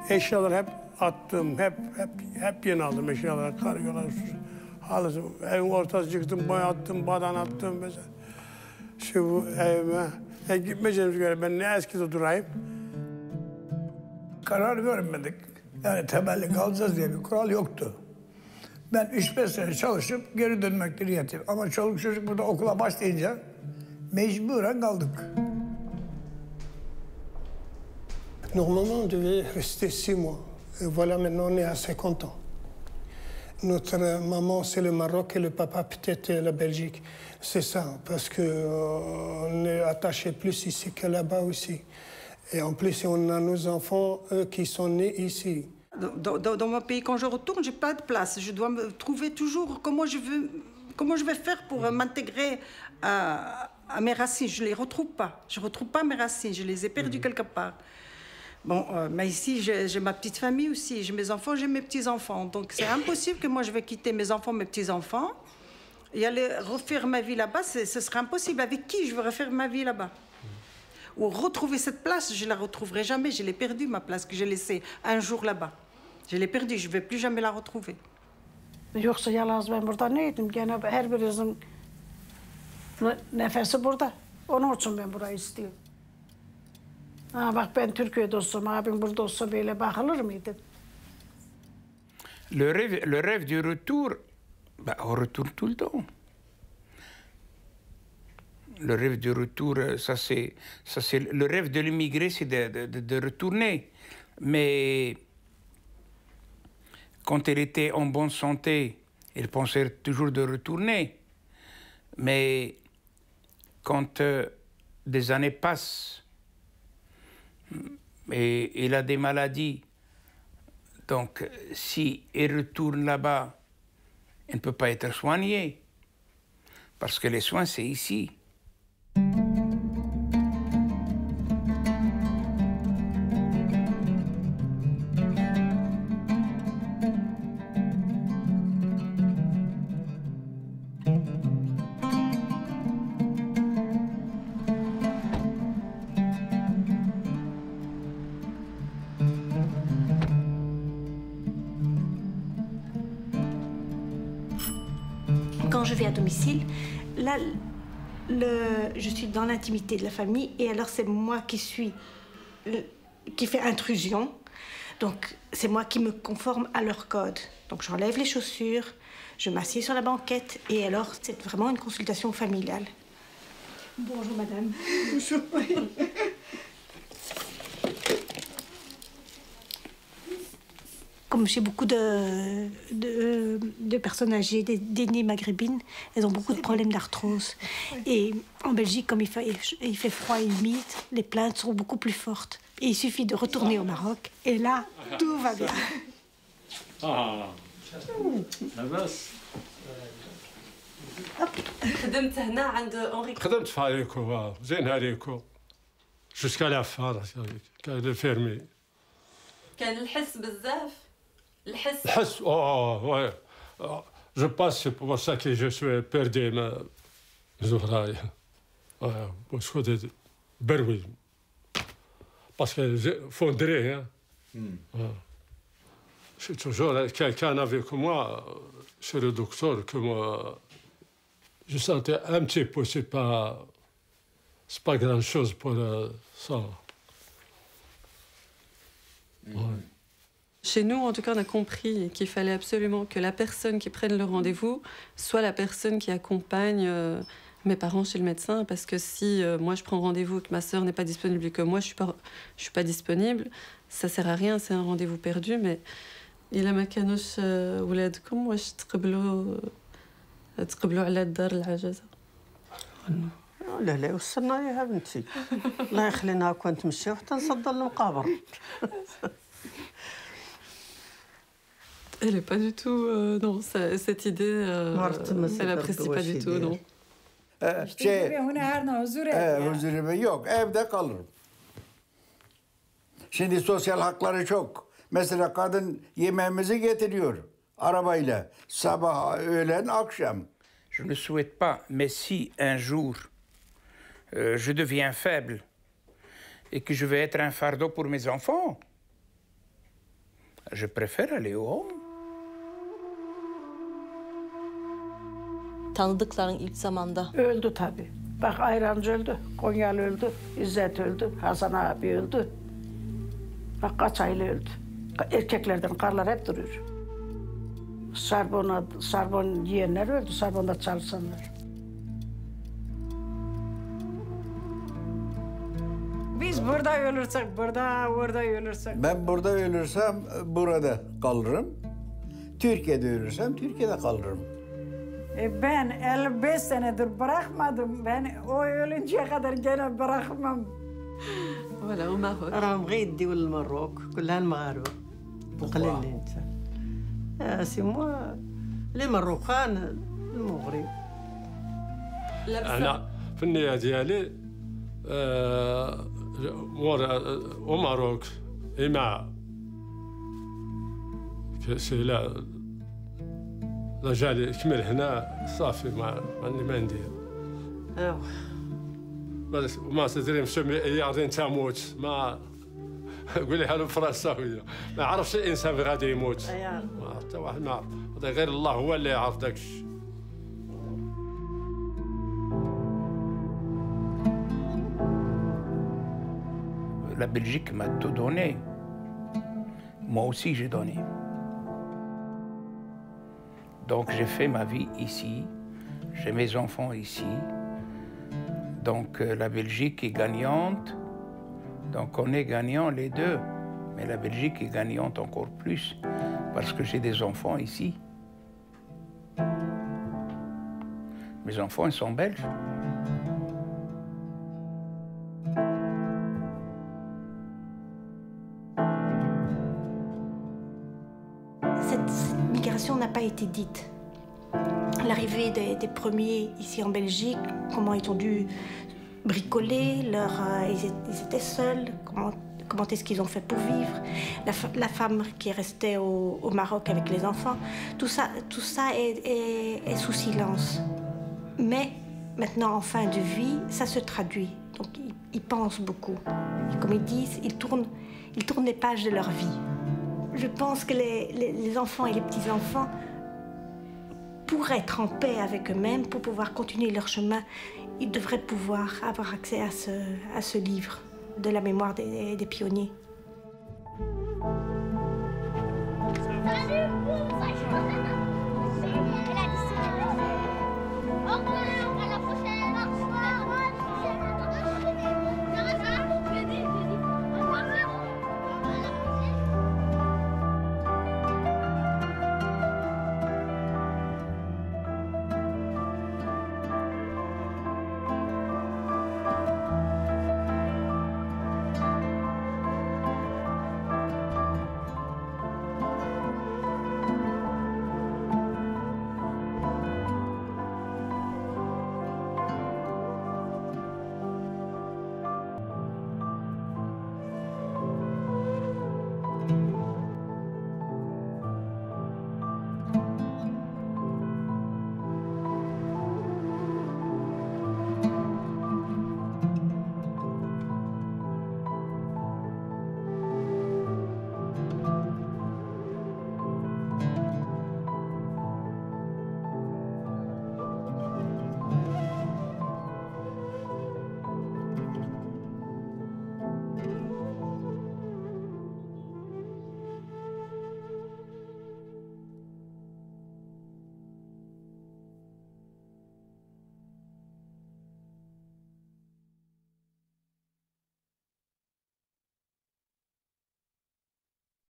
Eşyalar hep attım. Hep yeni aldım eşyaları. Karyolar, halısı. Evin ortası çıktım, boya attım, badan attım mesela. Şu evime. Gitmeyeceğimiz göre ben ne eskide durayım. Karar vermedik. Yani temelli kalacağız diye bir kural yoktu. Ben 3-5 sene çalışıp geri dönmekte niyetim. Ama çoluk çocuk burada okula başlayınca mecburen kaldık. Normalement, on devait rester 6 mois. Et voilà, maintenant, on est à 50 ans. Notre maman, c'est le Maroc et le papa, peut-être la Belgique. C'est ça, parce qu'on est attaché plus ici que là-bas aussi. Et en plus, on a nos enfants, eux, qui sont nés ici. Dans mon pays, quand je retourne, j'ai pas de place. Je dois me trouver toujours comment je vais faire pour m'intégrer à mes racines. Je les retrouve pas. Je retrouve pas mes racines. Je les ai perdues quelque part. Bon, mais ici, j'ai ma petite famille aussi. J'ai mes enfants, j'ai mes petits-enfants. Donc, c'est impossible que moi, je vais quitter mes enfants, mes petits-enfants et aller refaire ma vie là-bas. Ce serait impossible. Avec qui je vais refaire ma vie là-bas? Ou retrouver cette place, je la retrouverai jamais. Je l'ai perdue, ma place que j'ai laissée un jour là-bas. Je l'ai perdue. Je vais plus jamais la retrouver. Yoksa yalnız ben burada neydim? Gene her birinizin nefesi burada. Onun için ben burayı istiyorum. Ha bak ben Türkiye'de olsam, abim burada olsa böyle bakılır mıydı? Le rêve du retour, bah, on retourne tout le temps. Le rêve du retour, ça c'est le rêve de l'immigré, c'est de retourner. Mais quand elle était en bonne santé, elle pensait toujours de retourner. Mais quand des années passent et elle a des maladies, donc si elle retourne là-bas, elle ne peut pas être soignée. Parce que les soins, c'est ici. Quand je vais à domicile, là, je suis dans l'intimité de la famille et alors c'est moi qui fait intrusion. Donc c'est moi qui me conforme à leur code. Donc j'enlève les chaussures, je m'assieds sur la banquette et alors c'est vraiment une consultation familiale. Bonjour madame. Bonjour. Comme chez beaucoup de personnes âgées, d'aînées maghrébines, elles ont beaucoup de problèmes d'arthrose. Et en Belgique, comme il fait froid et humide, les plaintes sont beaucoup plus fortes. Et il suffit de retourner au Maroc, et là, tout va bien. Ah, خدمت هنا عند أنري. خدمت في هاريكو زين هاريكو jusqu'à la fin كان fermé. كان الحس بزاف. الحس ouais. Je pense que c'est pour ça que je suis perdu mes oreilles. Parce que بروي. Parce que fondré hein. C'est toujours quelqu'un avec moi chez le docteur que moi je sentais un petit peu, c'est pas grand chose pour ça. Ouais. Chez nous, en tout cas, on a compris qu'il fallait absolument que la personne qui prenne le rendez-vous soit la personne qui accompagne mes parents chez le médecin, parce que si moi je prends rendez-vous et que ma sœur n'est pas disponible et que moi je suis pas disponible, ça sert à rien, c'est un rendez-vous perdu. Mais إلا ما كانوش ولادكم واش تقبلوا على الدار العجزة؟ لا وصلنا ليها بنتي الله يخلينا كون تمشيو حتى نصدر المقابر. Elle est pas du tout non cette idée elle apprécie pas du tout non. Huzuruma yok, evde kalırım. Şimdi sosyal hakları çok. Mesela kadın yemeğimizi getiriyor arabayla. Sabah, öğlen, akşam. Je ne souhaite pas, mais si un jour je deviens faible et que je vais être un fardeau pour mes enfants, je préfère aller au home. Tanıdıkların ilk zamanda. Öldü tabii. Bak Ayrancı öldü, Konyalı öldü, İzzet öldü, Hasan abi öldü. Bak kaç aile öldü. Erkeklerden karlar hep duruyor. Sarbon yiyenler öldü, Sarbon'da çalışanlar. Biz burada ölürsek burada, orada ölürsek. Ben burada ölürsem burada kalırım. Türkiye'de ölürsem Türkiye'de kalırım. Ben 55 senedir bırakmadım. Ben o ölünceye kadar gene bırakmam. Voilà, au Maroc. راهم غير يديو للمروك كلها المغاربة. C'est moi, les Marocains, المغرب. أنا في النية ديالي وماروك إما سي لا جالي كمل هنا صافي ما ندير. ما تدري مسمي غادي تموت ما قوليها له فرنساوية ما عرفش الإنسان غادي يموت. ما حتى واحد ما عرف غير الله هو اللي يعرف داك الشيء. La Belgique m'a tout donné. Moi aussi, j'ai donné. Donc, j'ai fait ma vie ici. J'ai mes enfants ici. Donc, la Belgique est gagnante. Donc, on est gagnant les deux. Mais la Belgique est gagnante encore plus parce que j'ai des enfants ici. Mes enfants, ils sont belges. Cette migration n'a pas été dite. L'arrivée des premiers ici en Belgique, comment ils ont dû bricoler, ils étaient seuls, comment est-ce qu'ils ont fait pour vivre, la femme qui restait au Maroc avec les enfants, tout ça est sous silence. Mais maintenant, en fin de vie, ça se traduit. Donc ils pensent beaucoup. Et comme ils disent, ils tournent les pages de leur vie. Je pense que les enfants et les petits-enfants, pour être en paix avec eux-mêmes, pour pouvoir continuer leur chemin, ils devraient pouvoir avoir accès à ce livre de la mémoire des pionniers. Salut,